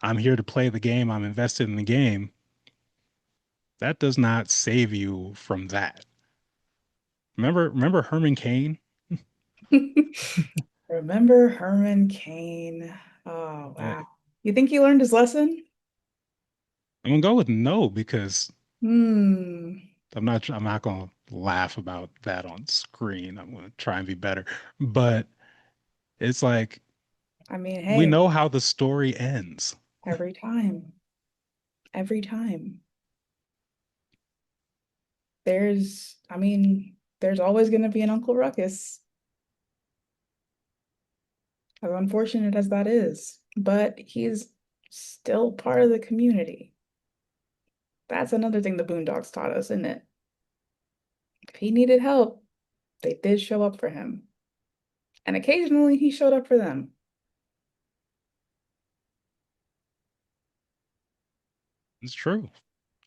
Speaker 2: I'm here to play the game, I'm invested in the game, that does not save you from that. Remember Herman Cain?
Speaker 1: Remember Herman Cain? Oh,
Speaker 2: Uh,
Speaker 1: wow. You think he learned his lesson?
Speaker 2: I'm gonna go with no because
Speaker 1: Hmm.
Speaker 2: I'm not gonna laugh about that on screen. I'm gonna try and be better. But it's like
Speaker 1: I mean,
Speaker 2: we
Speaker 1: hey,
Speaker 2: know how the story ends.
Speaker 1: every time, every time. I mean, there's always going to be an Uncle Ruckus, as unfortunate as that is, but he's still part of the community. That's another thing the Boondocks taught us, isn't it? If he needed help, they did show up for him. And occasionally he showed up for them.
Speaker 2: It's true.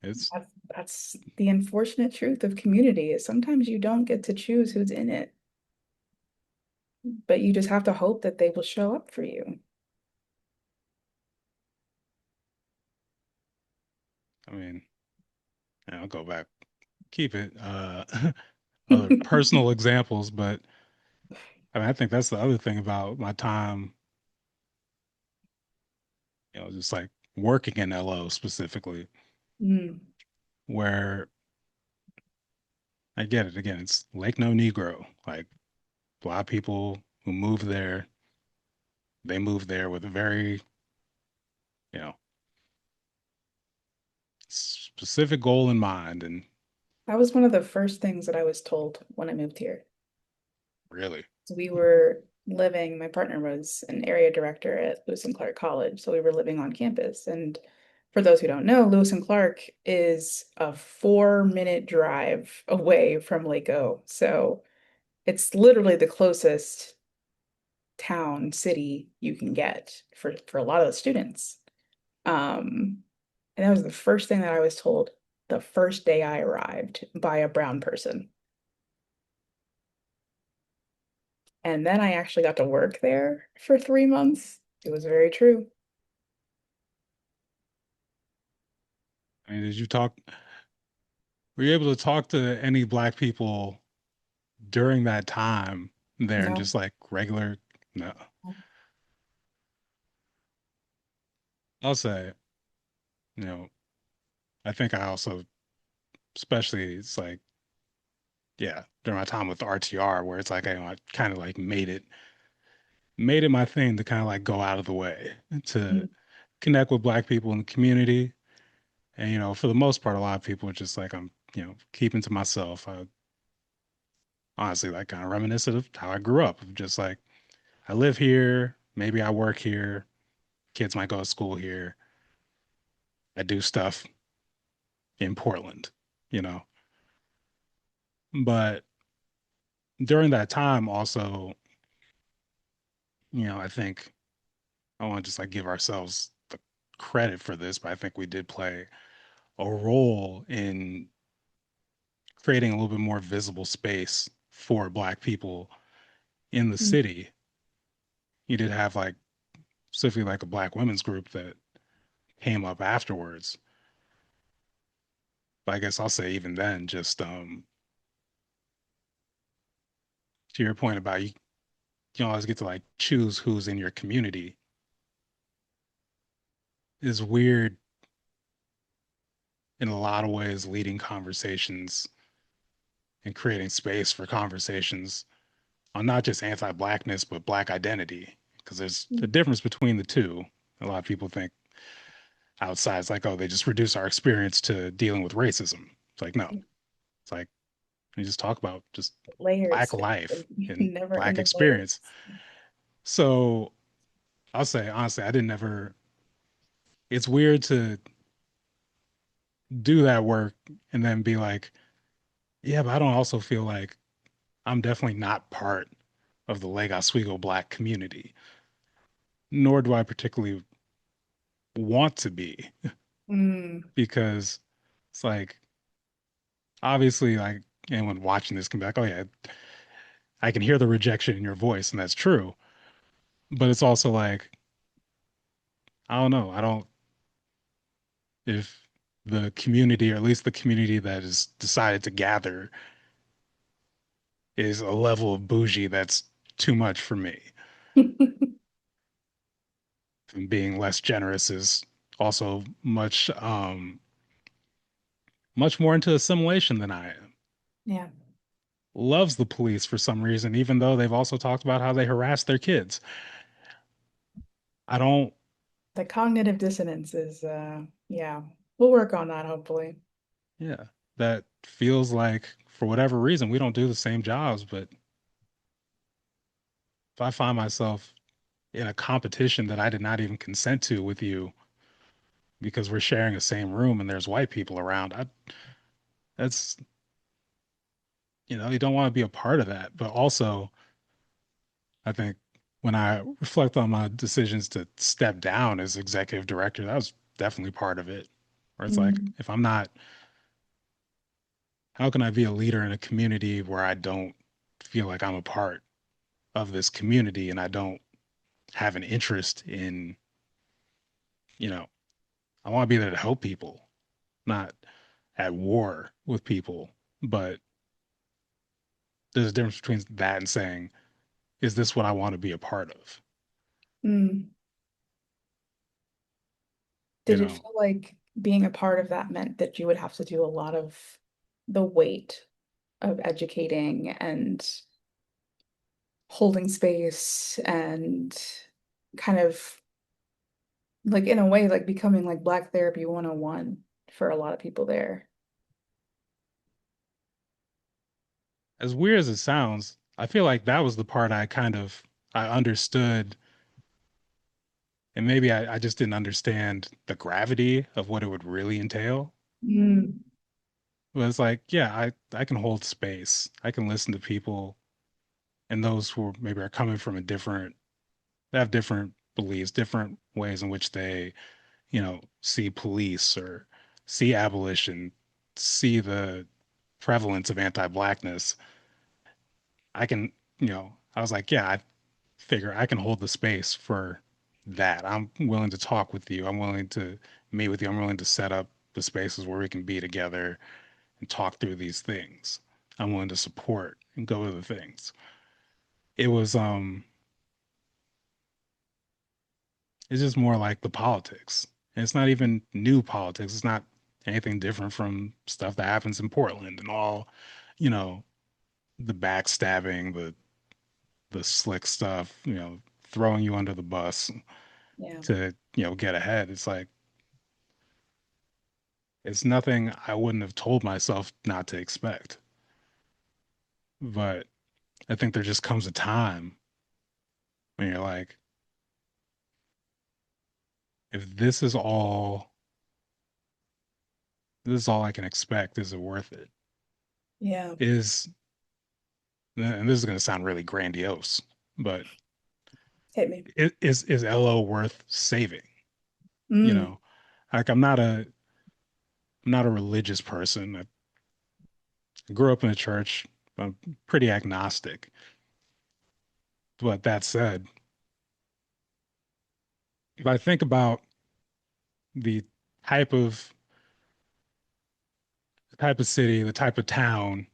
Speaker 2: It's
Speaker 1: That's the unfortunate truth of community is sometimes you don't get to choose who's in it, but you just have to hope that they will show up for you.
Speaker 2: I mean, I'll go back, keep it other personal examples, but I mean I think that's the other thing about my time, just like working in LO specifically,
Speaker 1: Mm,
Speaker 2: where I get it again, it's Lake No Negro. Like a lot of people who move there, they move there with a very, you know, specific goal in mind. And
Speaker 1: that was one of the first things that I was told when I moved here.
Speaker 2: Really?
Speaker 1: So we were living, my partner was an area director at Lewis and Clark College. So we were living on campus. And for those who don't know, Lewis and Clark is a 4-minute drive away from Lake O. So it's literally the closest town, city you can get for a lot of the students. And that was the first thing that I was told the first day I arrived by a brown person. And then I actually got to work there for 3 months. It was very true.
Speaker 2: I mean, were you able to talk to any black people during that time there and
Speaker 1: No.
Speaker 2: just like regular? No. I'll say, you know, I think I also, especially it's like, yeah, during my time with RTR, where it's like I kind of like made it my thing to kind of like go out of the way to
Speaker 1: Mm,
Speaker 2: connect with black people in the community. And, for the most part, a lot of people are just like, keeping to myself. I honestly like kind of reminiscent of how I grew up. Just like, I live here, maybe I work here, kids might go to school here. I do stuff in Portland, you know. But during that time, also, I think I want to just like give ourselves the credit for this, but I think we did play a role in creating a little bit more visible space for black people in the
Speaker 1: mm,
Speaker 2: city. You did have like specifically like a black women's group that came up afterwards. But I guess I'll say even then, just to your point about you don't always get to like choose who's in your community is weird in a lot of ways, leading conversations and creating space for conversations on not just anti-blackness but black identity, because there's a
Speaker 1: mm.
Speaker 2: difference between the two. A lot of people think outside it's like, oh, they just reduce our experience to dealing with racism. It's like, no, it's like we just talk about just
Speaker 1: Layers,
Speaker 2: black life and
Speaker 1: never
Speaker 2: black
Speaker 1: ending layers.
Speaker 2: experience. So I'll say honestly, I didn't ever. It's weird to do that work and then be like, yeah, but I don't also feel like I'm definitely not part of the Lake Oswego black community, nor do I particularly want to be,
Speaker 1: Mm,
Speaker 2: because it's like obviously like anyone watching this can be like, oh yeah, I can hear the rejection in your voice, and that's true. But it's also like, I don't know. I don't, if the community, or at least the community that is decided to gather, is a level of bougie that's too much for me. And being less generous is also much more into assimilation than I am.
Speaker 1: yeah,
Speaker 2: Loves the police for some reason, even though they've also talked about how they harass their kids. I don't,
Speaker 1: the cognitive dissonance is yeah, we'll work on that hopefully.
Speaker 2: yeah, that feels like for whatever reason we don't do the same jobs, but if I find myself in a competition that I did not even consent to with you because we're sharing the same room and there's white people around, that's, you don't want to be a part of that. But also, I think when I reflect on my decisions to step down as executive director, that was definitely part of it. Where it's like,
Speaker 1: Mm,
Speaker 2: if I'm not, how can I be a leader in a community where I don't feel like I'm a part of this community and I don't have an interest in, you know, I want to be there to help people, not at war with people. But there's a difference between that and saying, is this what I want to be a part of?
Speaker 1: mm.
Speaker 2: You
Speaker 1: Did it
Speaker 2: know,
Speaker 1: feel like being a part of that meant that you would have to do a lot of the weight of educating and holding space and kind of like in a way like becoming like Black Therapy 101 for a lot of people there?
Speaker 2: as weird as it sounds, I feel like that was the part I understood, and maybe I just didn't understand the gravity of what it would really entail.
Speaker 1: Mm,
Speaker 2: But it's like, yeah, I can hold space. I can listen to people and those who maybe are coming from they have different beliefs, different ways in which they, see police or see abolition, see the prevalence of anti-blackness. I can, I was like, yeah, I figure I can hold the space for that. I'm willing to talk with you. I'm willing to meet with you. I'm willing to set up the spaces where we can be together and talk through these things. I'm willing to support and go to the things. It was it's just more like the politics. And it's not even new politics. It's not anything different from stuff that happens in Portland and all, you know, the backstabbing, the slick stuff, throwing you under the bus
Speaker 1: yeah.
Speaker 2: to, get ahead. It's like it's nothing I wouldn't have told myself not to expect. But I think there just comes a time when you're like, if this is all I can expect, is it worth it?
Speaker 1: Yeah.
Speaker 2: Is and this is going to sound really grandiose, but
Speaker 1: Hit me.
Speaker 2: is LO worth saving? You
Speaker 1: Mm,
Speaker 2: know, like I'm not a religious person. I grew up in a church. I'm pretty agnostic. But that said, if I think about the type of city, the type of town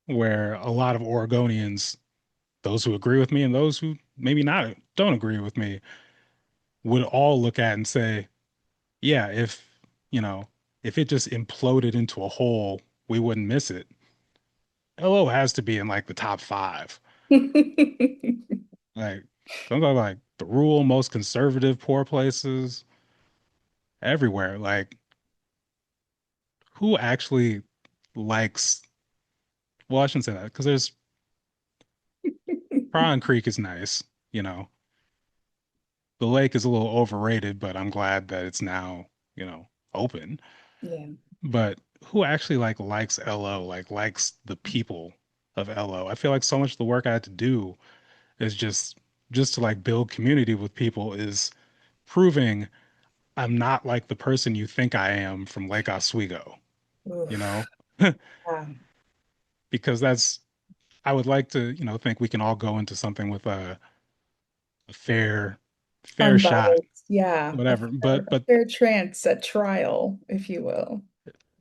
Speaker 2: where a lot of Oregonians, those who agree with me and those who maybe not don't agree with me, would all look at and say, yeah, you know, if it just imploded into a hole, we wouldn't miss it. LO has to be in like the top five. Like, I'm talking like the rural, most conservative, poor places everywhere. Like, who actually likes, well, I shouldn't say that because there's Prawn Creek is nice, you know. The lake is a little overrated, but I'm glad that it's now, open.
Speaker 1: Yeah.
Speaker 2: But who actually like likes LO, like likes the people of LO? I feel like so much of the work I had to do is just to like build community with people is proving I'm not like the person you think I am from Lake Oswego, you know?
Speaker 1: Oof. Yeah.
Speaker 2: Because I would like to, think we can all go into something with a fair shot,
Speaker 1: Unbiased. Yeah.
Speaker 2: whatever.
Speaker 1: A fair chance at trial, if you will.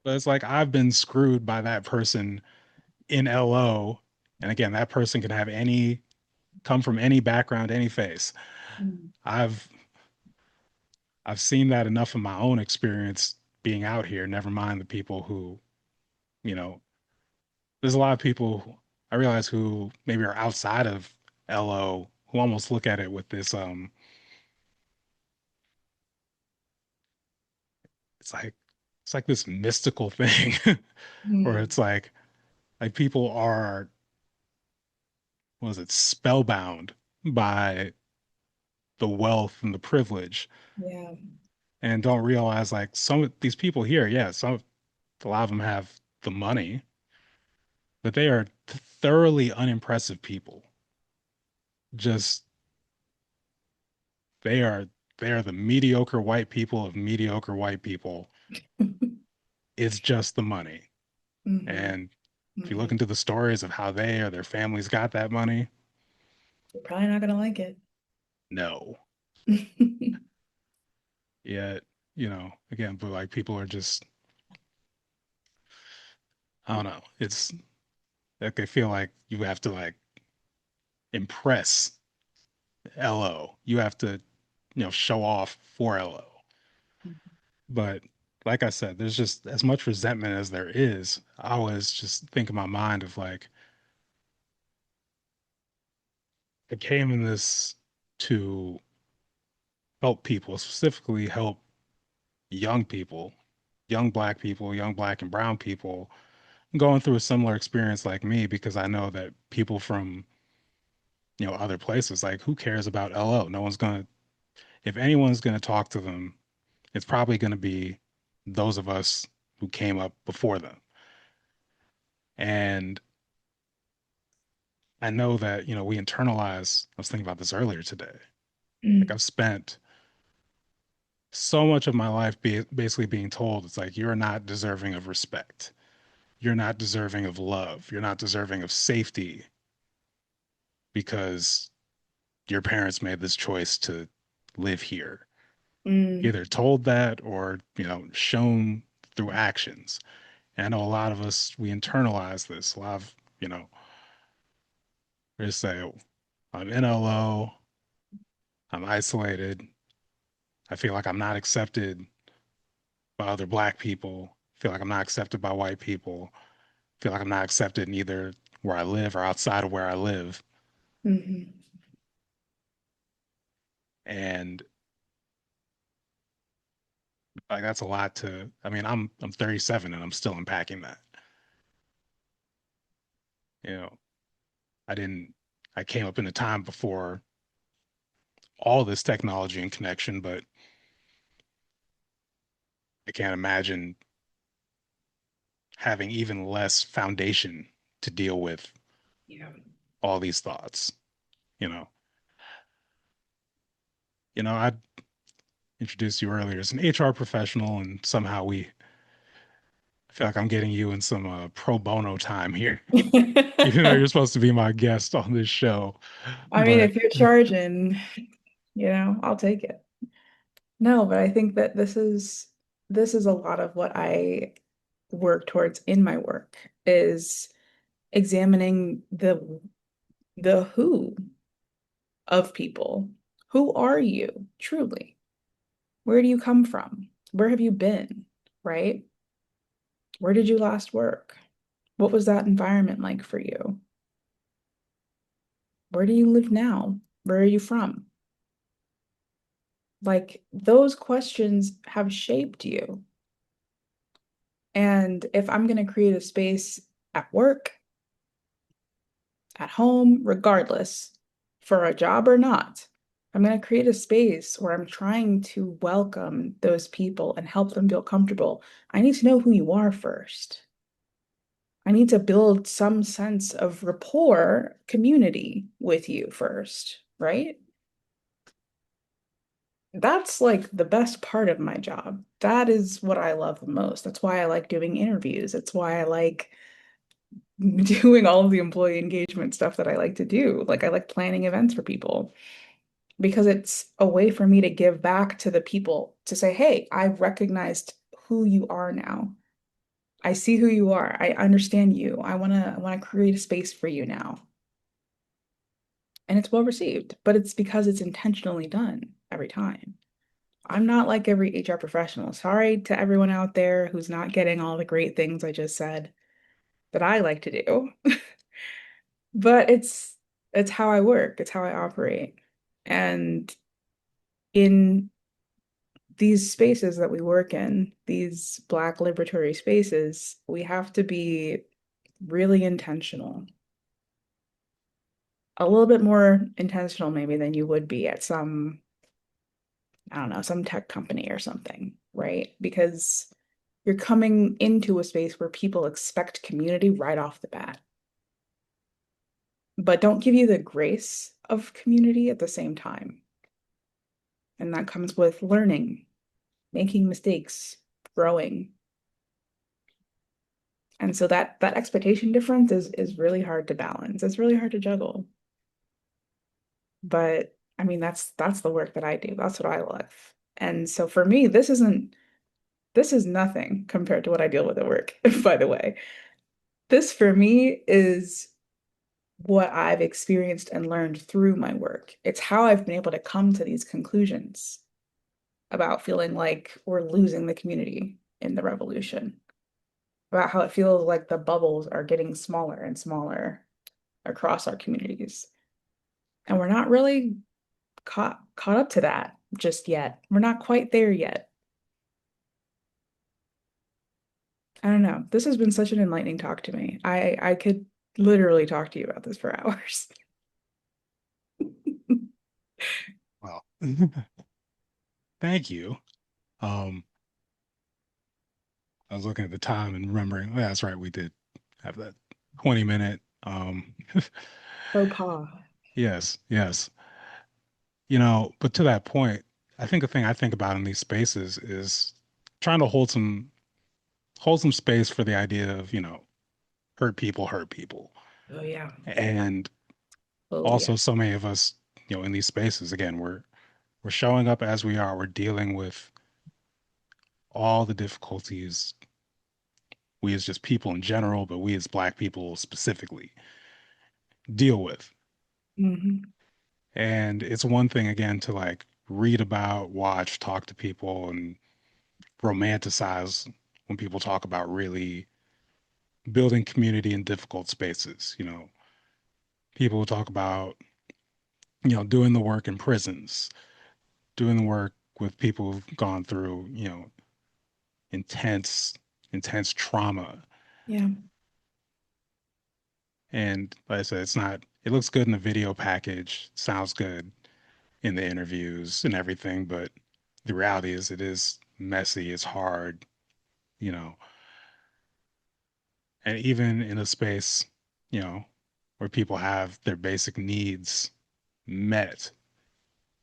Speaker 2: But it's like I've been screwed by that person in LO. And again, that person can have come from any background, any face.
Speaker 1: Mm.
Speaker 2: I've I've seen that enough in my own experience being out here, never mind the people who, you know, there's a lot of people I realize who maybe are outside of LO who almost look at it with this it's like it's like this mystical thing where
Speaker 1: Mm.
Speaker 2: it's like people are what is it spellbound by the wealth and the privilege
Speaker 1: Yeah.
Speaker 2: and don't realize like some of these people here, yeah, a lot of them have the money, but they are thoroughly unimpressive people. Just they are they are the mediocre white people of mediocre white people. It's just the money.
Speaker 1: Hmm.
Speaker 2: And if you look
Speaker 1: Hmm.
Speaker 2: into the stories of how they or their families got that money,
Speaker 1: You're probably not gonna like it.
Speaker 2: no. Yet, again, but like people are just I don't know. It's like they feel like you have to like impress LO. You have to, show off for LO. But like I said, there's just as much resentment as there is. I always just think in my mind of like, I came in this to help people, specifically help young people, young black and brown people going through a similar experience like me because I know that people from, other places, like who cares about LO? No one's gonna, if anyone's gonna talk to them, it's probably gonna be those of us who came up before them. And I know that, we internalize, I was thinking about this earlier today. Like
Speaker 1: Mm,
Speaker 2: I've spent so much of my life basically being told it's like you're not deserving of respect. You're not deserving of love. You're not deserving of safety because your parents made this choice to live here.
Speaker 1: mm,
Speaker 2: Either told that or, shown through actions. And I know a lot of us, we internalize this. A lot of, we just say, oh, I'm NLO, I'm isolated, I feel like I'm not accepted by other black people, I feel like I'm not accepted by white people, I feel like I'm not accepted in either where I live or outside of where I live.
Speaker 1: mhm.
Speaker 2: And like that's a lot to, I mean, I'm 37 and I'm still unpacking that. You know, I didn't I came up in a time before all this technology and connection, but I can't imagine having even less foundation to deal with
Speaker 1: Yeah.
Speaker 2: all these thoughts. You know, I introduced you earlier as an HR professional, and somehow I feel like I'm getting you in some pro bono time here. Even though you're supposed to be my guest on this show,
Speaker 1: I mean,
Speaker 2: but
Speaker 1: if you're charging, I'll take it. No, but I think that this is a lot of what I work towards in my work is examining the who of people. Who are you truly? Where do you come from? Where have you been? Right? Where did you last work? What was that environment like for you? Where do you live now? Where are you from? Like those questions have shaped you. And if I'm going to create a space at work, at home, regardless, for a job or not, I'm going to create a space where I'm trying to welcome those people and help them feel comfortable. I need to know who you are first. I need to build some sense of rapport, community with you first, right? That's like the best part of my job. That is what I love the most. That's why I like doing interviews. It's why I like doing all of the employee engagement stuff that I like to do. Like I like planning events for people because it's a way for me to give back to the people to say, "Hey, I've recognized who you are now. I see who you are. I understand you. I want to create a space for you now." And it's well received, but it's because it's intentionally done every time. I'm not like every HR professional. Sorry to everyone out there who's not getting all the great things I just said that I like to do. But it's how I work, it's how I operate. And in these spaces that we work in, these Black liberatory spaces, we have to be really intentional. A little bit more intentional maybe than you would be at some, I don't know, some tech company or something, right? Because you're coming into a space where people expect community right off the bat, but don't give you the grace of community at the same time. And that comes with learning, making mistakes, growing. And so that expectation difference is really hard to balance. It's really hard to juggle. But I mean that's the work that I do. That's what I love. And so for me, this is nothing compared to what I deal with at work, by the way. This for me is what I've experienced and learned through my work. It's how I've been able to come to these conclusions about feeling like we're losing the community in the revolution, about how it feels like the bubbles are getting smaller and smaller across our communities. And we're not really caught up to that just yet. We're not quite there yet. I don't know. This has been such an enlightening talk to me. I could literally talk to you about this for hours.
Speaker 2: Well, thank you. Um, I was looking at the time and remembering, oh, yeah, that's right, we did have that 20-minute.
Speaker 1: Faux pas.
Speaker 2: Yes, yes. But to that point, I think the thing I think about in these spaces is trying to hold some space for the idea of, hurt people.
Speaker 1: Oh yeah.
Speaker 2: And
Speaker 1: Oh yeah.
Speaker 2: also so many of us, in these spaces, again, we're showing up as we are. We're dealing with all the difficulties we as just people in general, but we as Black people specifically deal with.
Speaker 1: Hmm.
Speaker 2: And it's one thing again to like read about, watch, talk to people and romanticize when people talk about really building community in difficult spaces. People talk about, doing the work in prisons, doing the work with people who've gone through, intense, intense trauma.
Speaker 1: Yeah.
Speaker 2: And like I said, it looks good in the video package, sounds good in the interviews and everything, but the reality is it is messy, it's hard, you know, and even in a space, you know, where people have their basic needs met,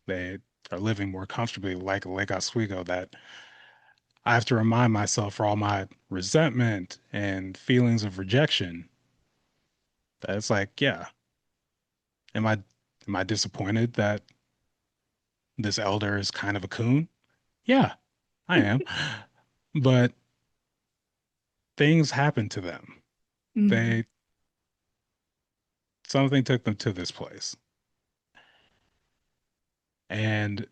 Speaker 2: they are living more comfortably like Lake Oswego, that I have to remind myself for all my resentment and feelings of rejection that it's like, yeah, am I disappointed that this elder is kind of a coon? Yeah, I am. But things happen to them.
Speaker 1: Hmm.
Speaker 2: They Something took them to this place. And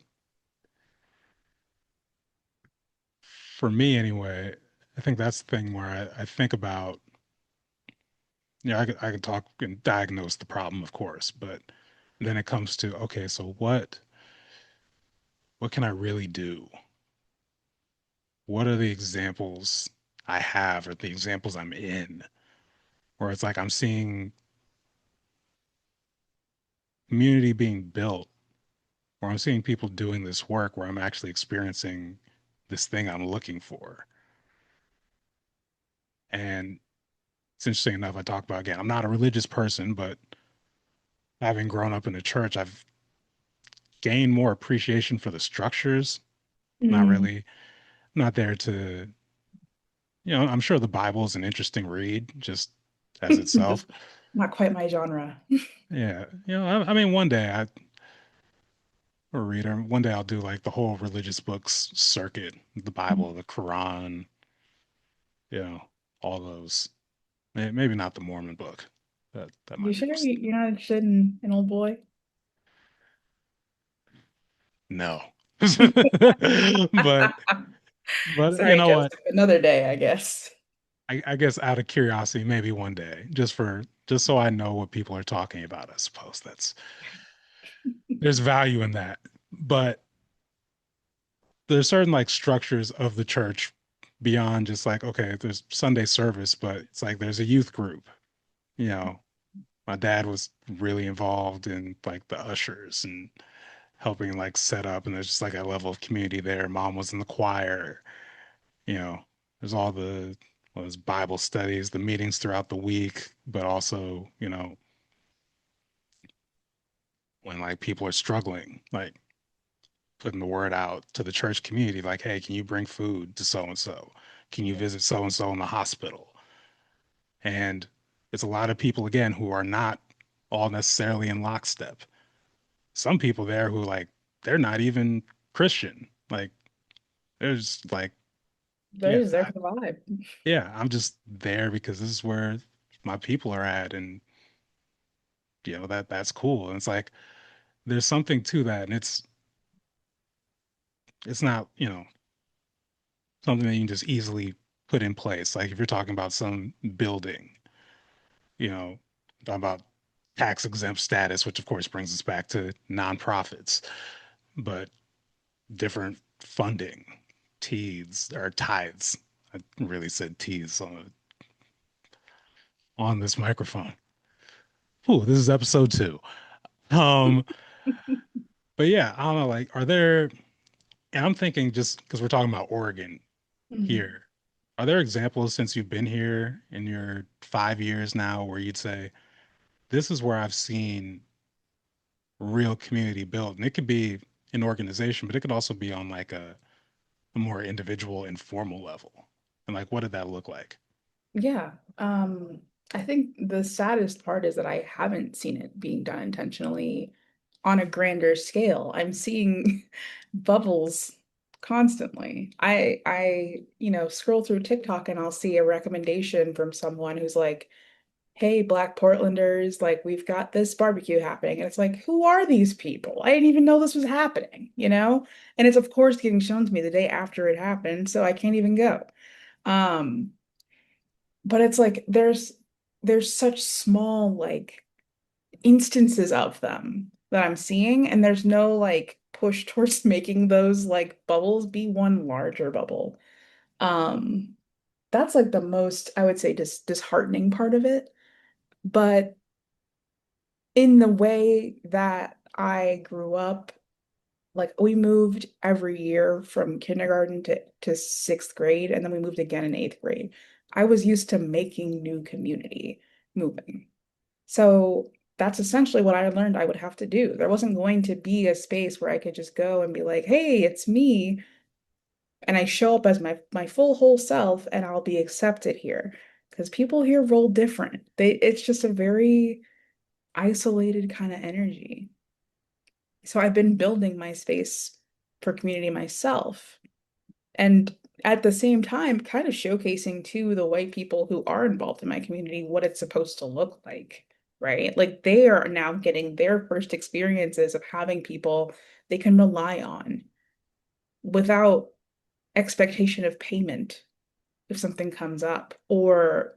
Speaker 2: for me anyway, I think that's the thing where I think about, I could talk and diagnose the problem, of course, but then it comes to, okay, so what can I really do? What are the examples I have or the examples I'm in where it's like I'm seeing community being built, where I'm seeing people doing this work, where I'm actually experiencing this thing I'm looking for. And it's interesting enough, I talk about, again, I'm not a religious person, but having grown up in the church, I've gained more appreciation for the structures. Not
Speaker 1: Hmm.
Speaker 2: really, not there to, I'm sure the Bible is an interesting read just as
Speaker 1: Just
Speaker 2: itself.
Speaker 1: not quite my genre.
Speaker 2: Yeah. I mean, one day or reader, one day I'll do like the whole religious books circuit, the Bible, the Quran, you know, all those. Maybe not the Mormon book. That
Speaker 1: You
Speaker 2: might be
Speaker 1: sure you're not interested in an old boy?
Speaker 2: no. But you
Speaker 1: Sorry,
Speaker 2: know what?
Speaker 1: Joseph. Another day, I guess.
Speaker 2: I guess out of curiosity, maybe one day, just so I know what people are talking about, I suppose there's value in that. But there's certain like structures of the church beyond just like, okay, there's Sunday service, but it's like there's a youth group. You know, my dad was really involved in like the ushers and helping like set up, and there's just like a level of community there. Mom was in the choir. you know, there's all the well, there's Bible studies, the meetings throughout the week, but also, when like people are struggling, like putting the word out to the church community, like, hey, can you bring food to so and so? Can you
Speaker 1: Yeah.
Speaker 2: visit so and so in the hospital? And it's a lot of people again who are not all necessarily in lockstep. Some people there who like they're not even Christian. Like there's like,
Speaker 1: They're
Speaker 2: yeah,
Speaker 1: just there for the vibe.
Speaker 2: yeah, I'm just there because this is where my people are at, and that's cool. And it's like there's something to that, and it's not something that you can just easily put in place. Like if you're talking about some building, you know, talking about tax exempt status, which of course brings us back to nonprofits, but different funding, tithes or tithes. I really said tease on this microphone. Ooh, this is episode two. Um, but yeah, I don't know, like, are there, and I'm thinking just because we're talking about Oregon
Speaker 1: Mhm.
Speaker 2: here, are there examples since you've been here in your 5 years now where you'd say, this is where I've seen real community built? And it could be an organization, but it could also be on like a more individual, informal level. And like, what did that look like?
Speaker 1: Yeah. I think the saddest part is that I haven't seen it being done intentionally on a grander scale. I'm seeing bubbles constantly. Scroll through TikTok and I'll see a recommendation from someone who's like, "Hey, Black Portlanders, like we've got this barbecue happening." And it's like, who are these people? I didn't even know this was happening, you know? And it's of course getting shown to me the day after it happened, so I can't even go. Um, but it's like there's such small like instances of them that I'm seeing, and there's no like push towards making those like bubbles be one larger bubble. Um, that's like the most, I would say, disheartening part of it. But in the way that I grew up, like we moved every year from kindergarten to sixth grade, and then we moved again in eighth grade. I was used to making new community, moving. So that's essentially what I learned I would have to do. There wasn't going to be a space where I could just go and be like, "Hey, it's me," and I show up as my full whole self and I'll be accepted here. Because people here roll different. It's just a very isolated kind of energy. So I've been building my space for community myself. And at the same time, kind of showcasing to the white people who are involved in my community what it's supposed to look like, right? Like they are now getting their first experiences of having people they can rely on without expectation of payment if something comes up, or,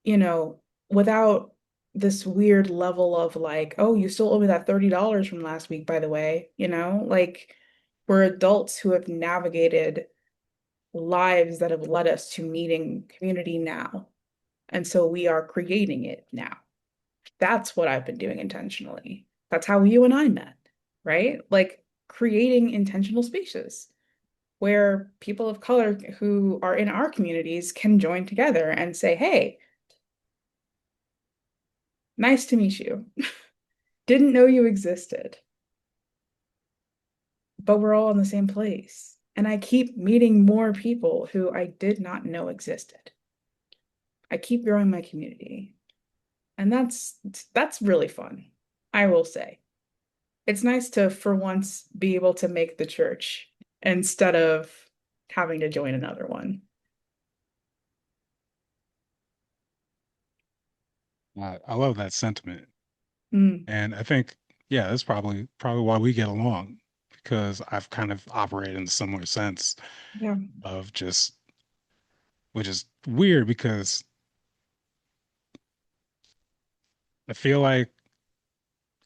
Speaker 1: you know, without this weird level of like, oh, you still owe me that $30 from last week, by the way, like we're adults who have navigated lives that have led us to needing community now. And so we are creating it now. That's what I've been doing intentionally. That's how you and I met, right? Like creating intentional spaces where people of color who are in our communities can join together and say, "Hey, nice to meet you. Didn't know you existed, but we're all in the same place." And I keep meeting more people who I did not know existed. I keep growing my community. And that's really fun, I will say. It's nice to, for once, be able to make the church instead of having to join another one.
Speaker 2: I love that sentiment.
Speaker 1: Mm,
Speaker 2: And I think, yeah, that's probably why we get along because I've kind of operated in a similar sense
Speaker 1: yeah.
Speaker 2: of just, which is weird because I feel like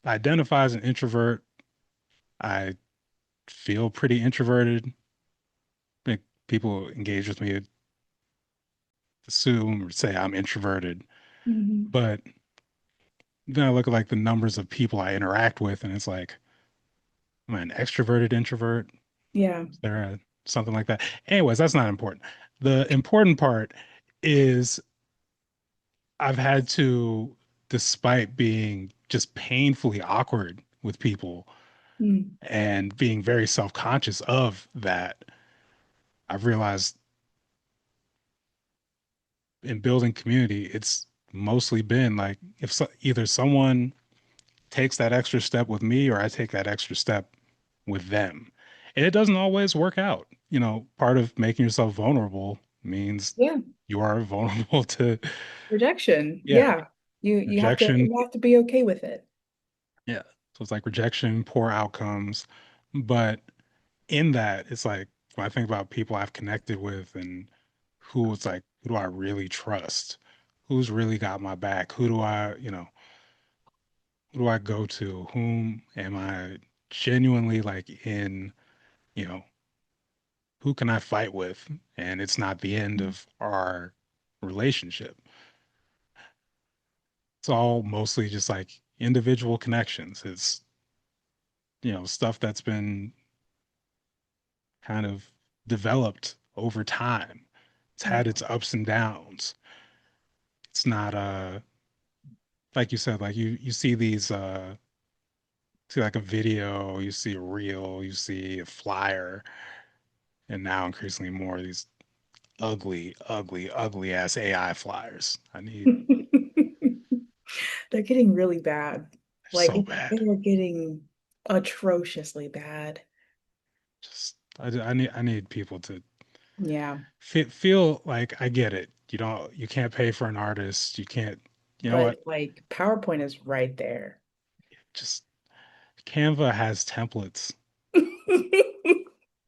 Speaker 2: I identify as an introvert. I feel pretty introverted. Like people engage with me, assume or say I'm introverted.
Speaker 1: Mhm.
Speaker 2: But then I look at like the numbers of people I interact with, and it's like, am I an extroverted introvert?
Speaker 1: Yeah.
Speaker 2: Is there something like that? Anyways, that's not important. The important part is I've had to, despite being just painfully awkward with people
Speaker 1: Mm,
Speaker 2: and being very self-conscious of that, I've realized in building community, it's mostly been like if either someone takes that extra step with me or I take that extra step with them. And it doesn't always work out. You know, part of making yourself vulnerable means
Speaker 1: yeah.
Speaker 2: you are vulnerable to,
Speaker 1: Rejection.
Speaker 2: yeah,
Speaker 1: Yeah. You have to
Speaker 2: rejection.
Speaker 1: you have to be okay with it.
Speaker 2: Yeah. So it's like rejection, poor outcomes. But in that, it's like when I think about people I've connected with and who it's like, who do I really trust? Who's really got my back? Who do I go to? Whom am I genuinely like in, you know, who can I fight with? And it's not the end of our relationship. It's all mostly just like individual connections. It's, stuff that's been kind of developed over time. It's had
Speaker 1: Yeah.
Speaker 2: its ups and downs. It's not like you said, like you see these see like a video, you see a reel, you see a flyer, and now increasingly more of these ugly, ugly, ugly ass AI flyers. I need
Speaker 1: They're getting really bad. Like
Speaker 2: so bad.
Speaker 1: they're getting atrociously bad.
Speaker 2: Just I need people to
Speaker 1: Yeah.
Speaker 2: feel like I get it. You can't pay for an artist. You can't, you know
Speaker 1: But
Speaker 2: what?
Speaker 1: like PowerPoint is right there.
Speaker 2: Just Canva has templates.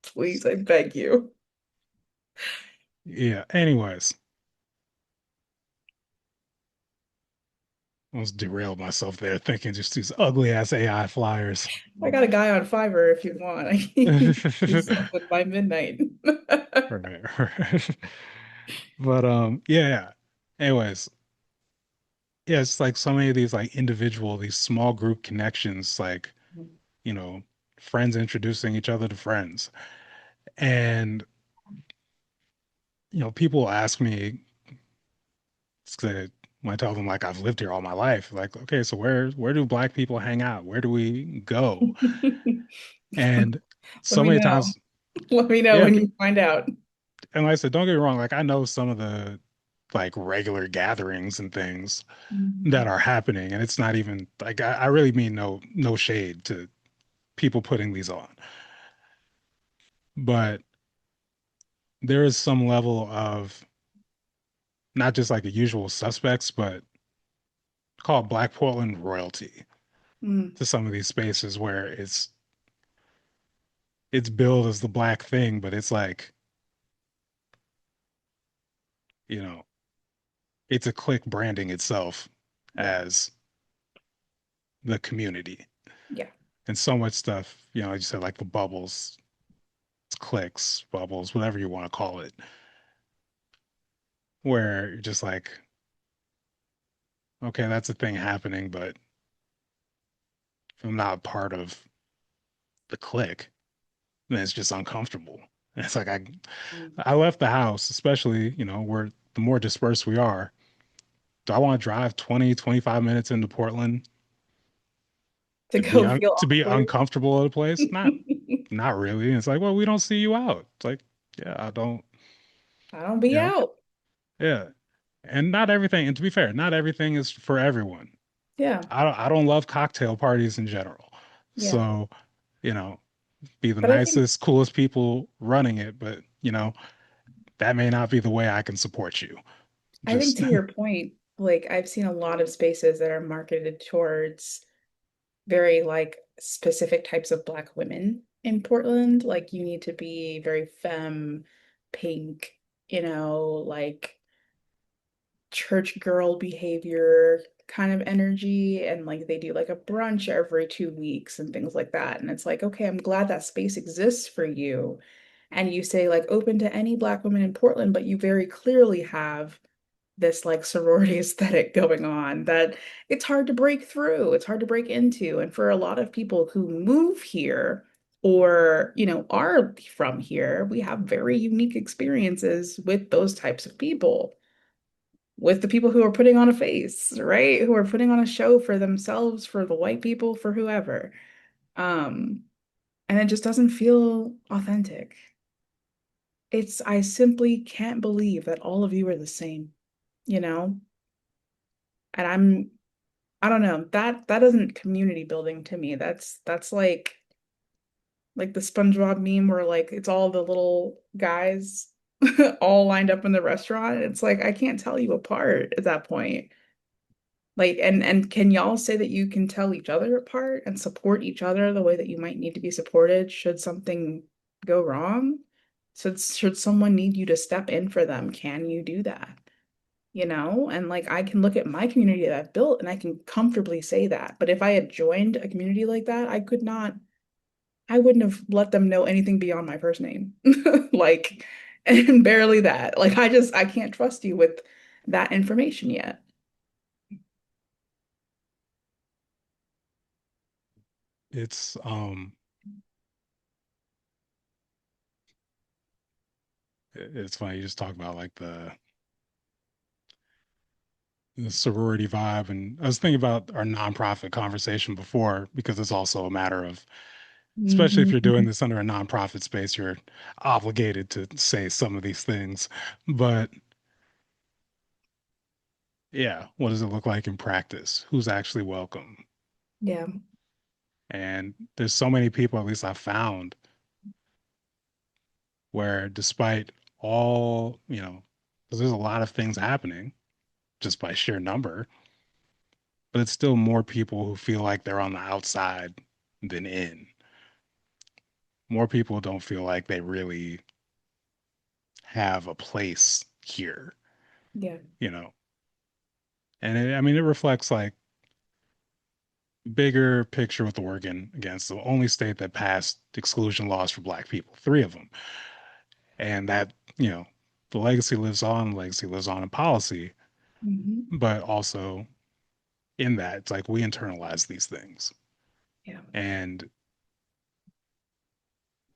Speaker 1: Please, I beg you.
Speaker 2: Yeah. Anyways, I almost derailed myself there thinking just these ugly ass AI flyers.
Speaker 1: I got a guy on Fiverr if you want. I can do something by midnight.
Speaker 2: Right, right. But yeah, yeah. Anyways, yeah, it's like so many of these like individual, these small group connections, like, you know, friends introducing each other to friends. And, people ask me, to, when I tell them like I've lived here all my life, like, okay, so where do black people hang out? Where do we go? And
Speaker 1: Let
Speaker 2: so
Speaker 1: me
Speaker 2: many
Speaker 1: know.
Speaker 2: times,
Speaker 1: Let me know
Speaker 2: yeah.
Speaker 1: when you find out.
Speaker 2: And like I said, don't get me wrong, like I know some of the like regular gatherings and things that
Speaker 1: Mhm.
Speaker 2: are happening, and it's not even like I really mean no shade to people putting these on, but there is some level of not just like the usual suspects, but called Black Portland royalty
Speaker 1: Mm,
Speaker 2: to some of these spaces where it's billed as the black thing, but it's like, you know, it's a clique branding itself
Speaker 1: yeah.
Speaker 2: as the community.
Speaker 1: Yeah.
Speaker 2: And so much stuff, like you said, like the bubbles, cliques, bubbles, whatever you want to call it, where you're just like, okay, that's a thing happening, but if I'm not part of the clique, then it's just uncomfortable. And it's like
Speaker 1: Mm.
Speaker 2: I left the house, especially, where the more dispersed we are. Do I want to drive 20, 25 minutes into Portland
Speaker 1: To go feel
Speaker 2: to be
Speaker 1: awkward.
Speaker 2: uncomfortable at a place? Not really. And it's like, well, we don't see you out. It's like, yeah, I don't,
Speaker 1: I don't be
Speaker 2: you know,
Speaker 1: out.
Speaker 2: yeah. And not everything, and to be fair, not everything is for everyone.
Speaker 1: Yeah.
Speaker 2: I don't love cocktail parties in general.
Speaker 1: Yeah.
Speaker 2: So, you know, be the
Speaker 1: But I think
Speaker 2: nicest, coolest people running it, but that may not be the way I can support you.
Speaker 1: I think
Speaker 2: Just
Speaker 1: to your point, like I've seen a lot of spaces that are marketed towards very like specific types of Black women in Portland. Like you need to be very femme, pink, like church girl behavior kind of energy. And like they do like a brunch every 2 weeks and things like that. And it's like, okay, I'm glad that space exists for you. And you say like open to any Black women in Portland, but you very clearly have this like sorority aesthetic going on that it's hard to break through, it's hard to break into. And for a lot of people who move here or, are from here, we have very unique experiences with those types of people, with the people who are putting on a face, right? Who are putting on a show for themselves, for the white people, for whoever. Um, and it just doesn't feel authentic. I simply can't believe that all of you are the same, you know? And I don't know. That isn't community building to me. That's like the SpongeBob meme where like it's all the little guys all lined up in the restaurant. It's like I can't tell you apart at that point. Like and can y'all say that you can tell each other apart and support each other the way that you might need to be supported should something go wrong? Should someone need you to step in for them, can you do that? And like I can look at my community that I've built and I can comfortably say that. But if I had joined a community like that, I wouldn't have let them know anything beyond my first name. Like, and barely that. Like, I can't trust you with that information yet.
Speaker 2: It's it's funny you just talk about like the sorority vibe, and I was thinking about our nonprofit conversation before because it's also a matter of, especially if you're doing
Speaker 1: Mhm.
Speaker 2: this under a nonprofit space, you're obligated to say some of these things. But yeah, what does it look like in practice? Who's actually welcome?
Speaker 1: Yeah.
Speaker 2: And there's so many people, at least I found, where despite all, because there's a lot of things happening just by sheer number, but it's still more people who feel like they're on the outside than in. More people don't feel like they really have a place here,
Speaker 1: Yeah.
Speaker 2: you know. And I mean, it reflects like bigger picture with Oregon, against the only state that passed exclusion laws for black people, three of them. And that, the legacy lives on in policy,
Speaker 1: Hmm.
Speaker 2: but also in that, it's like we internalize these things
Speaker 1: Yeah.
Speaker 2: and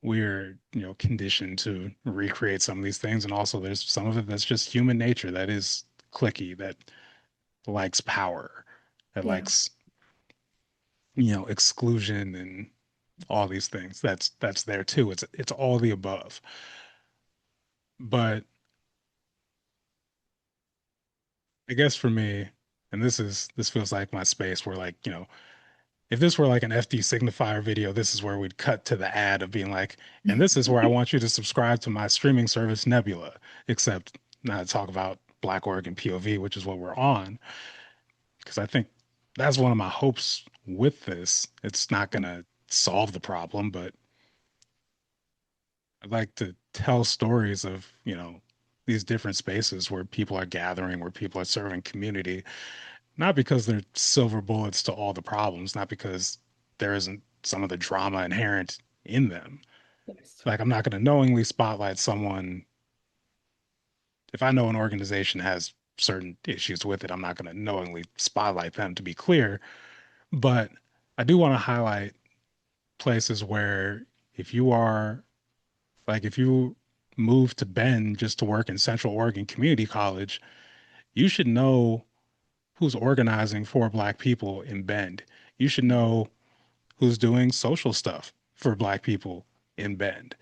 Speaker 2: we're, conditioned to recreate some of these things. And also there's some of it that's just human nature that is clicky, that likes power, that
Speaker 1: Yeah.
Speaker 2: likes, exclusion and all these things. That's there too. It's all the above. But I guess for me, and this feels like my space where like, if this were like an FD signifier video, this is where we'd cut to the ad of being like, and this is where I want you to subscribe to my streaming service Nebula, except not to talk about Black Oregon POV, which is what we're on. Because I think that's one of my hopes with this. It's not gonna solve the problem, but I'd like to tell stories of, these different spaces where people are gathering, where people are serving community, not because they're silver bullets to all the problems, not because there isn't some of the drama inherent in them.
Speaker 1: Yes.
Speaker 2: Like, I'm not going to knowingly spotlight someone. If I know an organization has certain issues with it, I'm not going to knowingly spotlight them, to be clear. But I do want to highlight places where if you are, like, if you move to Bend just to work in Central Oregon Community College, you should know who's organizing for Black people in Bend. You should know who's doing social stuff for Black people in Bend.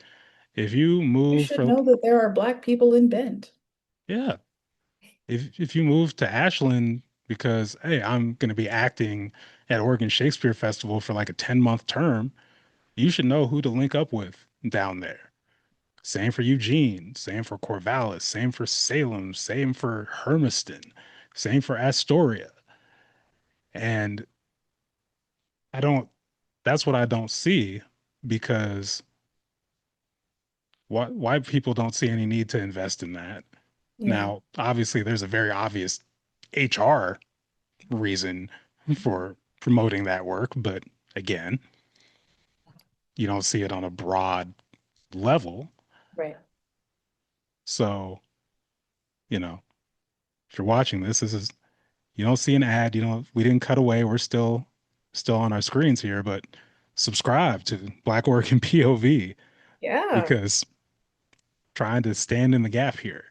Speaker 2: If you
Speaker 1: You
Speaker 2: move
Speaker 1: should
Speaker 2: for,
Speaker 1: know that there are Black people in Bend.
Speaker 2: yeah, if you move to Ashland because, hey, I'm going to be acting at Oregon Shakespeare Festival for like a 10-month term, you should know who to link up with down there. Same for Eugene, same for Corvallis, same for Salem, same for Hermiston, same for Astoria. And I don't, that's what I don't see because why people don't see any need to invest in that.
Speaker 1: Yeah.
Speaker 2: Now, obviously, there's a very obvious HR reason for promoting that work, but again, you don't see it on a broad level.
Speaker 1: Right.
Speaker 2: So, if you're watching this is you don't see an ad, we didn't cut away. We're still on our screens here, but subscribe to Black Oregon POV
Speaker 1: Yeah.
Speaker 2: because trying to stand in the gap here.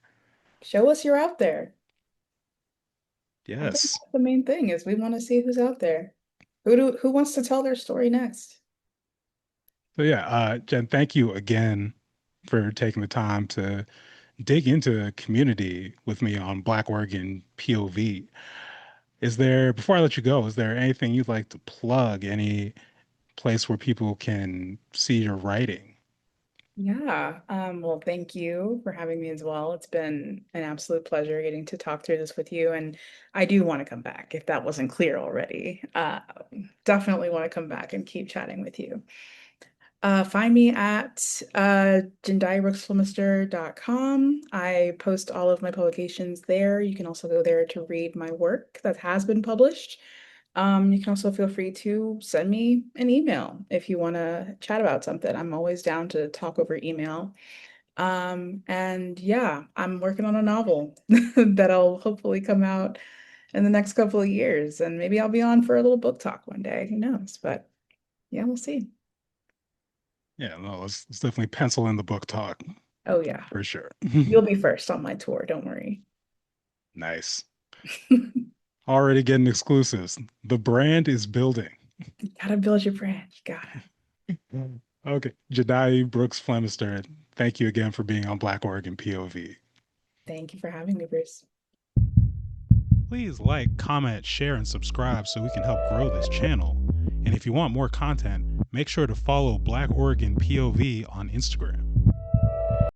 Speaker 1: Show us you're out there. I think
Speaker 2: Yes.
Speaker 1: that's the main thing is we want to see who's out there. Who wants to tell their story next?
Speaker 2: So yeah, Jen, thank you again for taking the time to dig into community with me on Black Oregon POV. Before I let you go, is there anything you'd like to plug? Any place where people can see your writing?
Speaker 1: Yeah. Well, thank you for having me as well. It's been an absolute pleasure getting to talk through this with you. And I do want to come back if that wasn't clear already. Definitely want to come back and keep chatting with you. Find me at jendayi.com. I post all of my publications there. You can also go there to read my work that has been published. You can also feel free to send me an email if you want to chat about something. I'm always down to talk over email. And yeah, I'm working on a novel that'll hopefully come out in the next couple of years, and maybe I'll be on for a little book talk one day. Who knows? But yeah, we'll see.
Speaker 2: Yeah, no, let's definitely pencil in the book talk
Speaker 1: Oh yeah,
Speaker 2: for sure.
Speaker 1: you'll be first on my tour. Don't worry.
Speaker 2: Nice. Already getting exclusives. The brand is building.
Speaker 1: You gotta build your brand. You gotta.
Speaker 2: Okay. Jendayi Brooks-Flemister, thank you again for being on Black Oregon POV.
Speaker 1: Thank you for having me, Bruce.
Speaker 2: Please like, comment, share, and subscribe so we can help grow this channel. And if you want more content, make sure to follow Black Oregon POV on Instagram.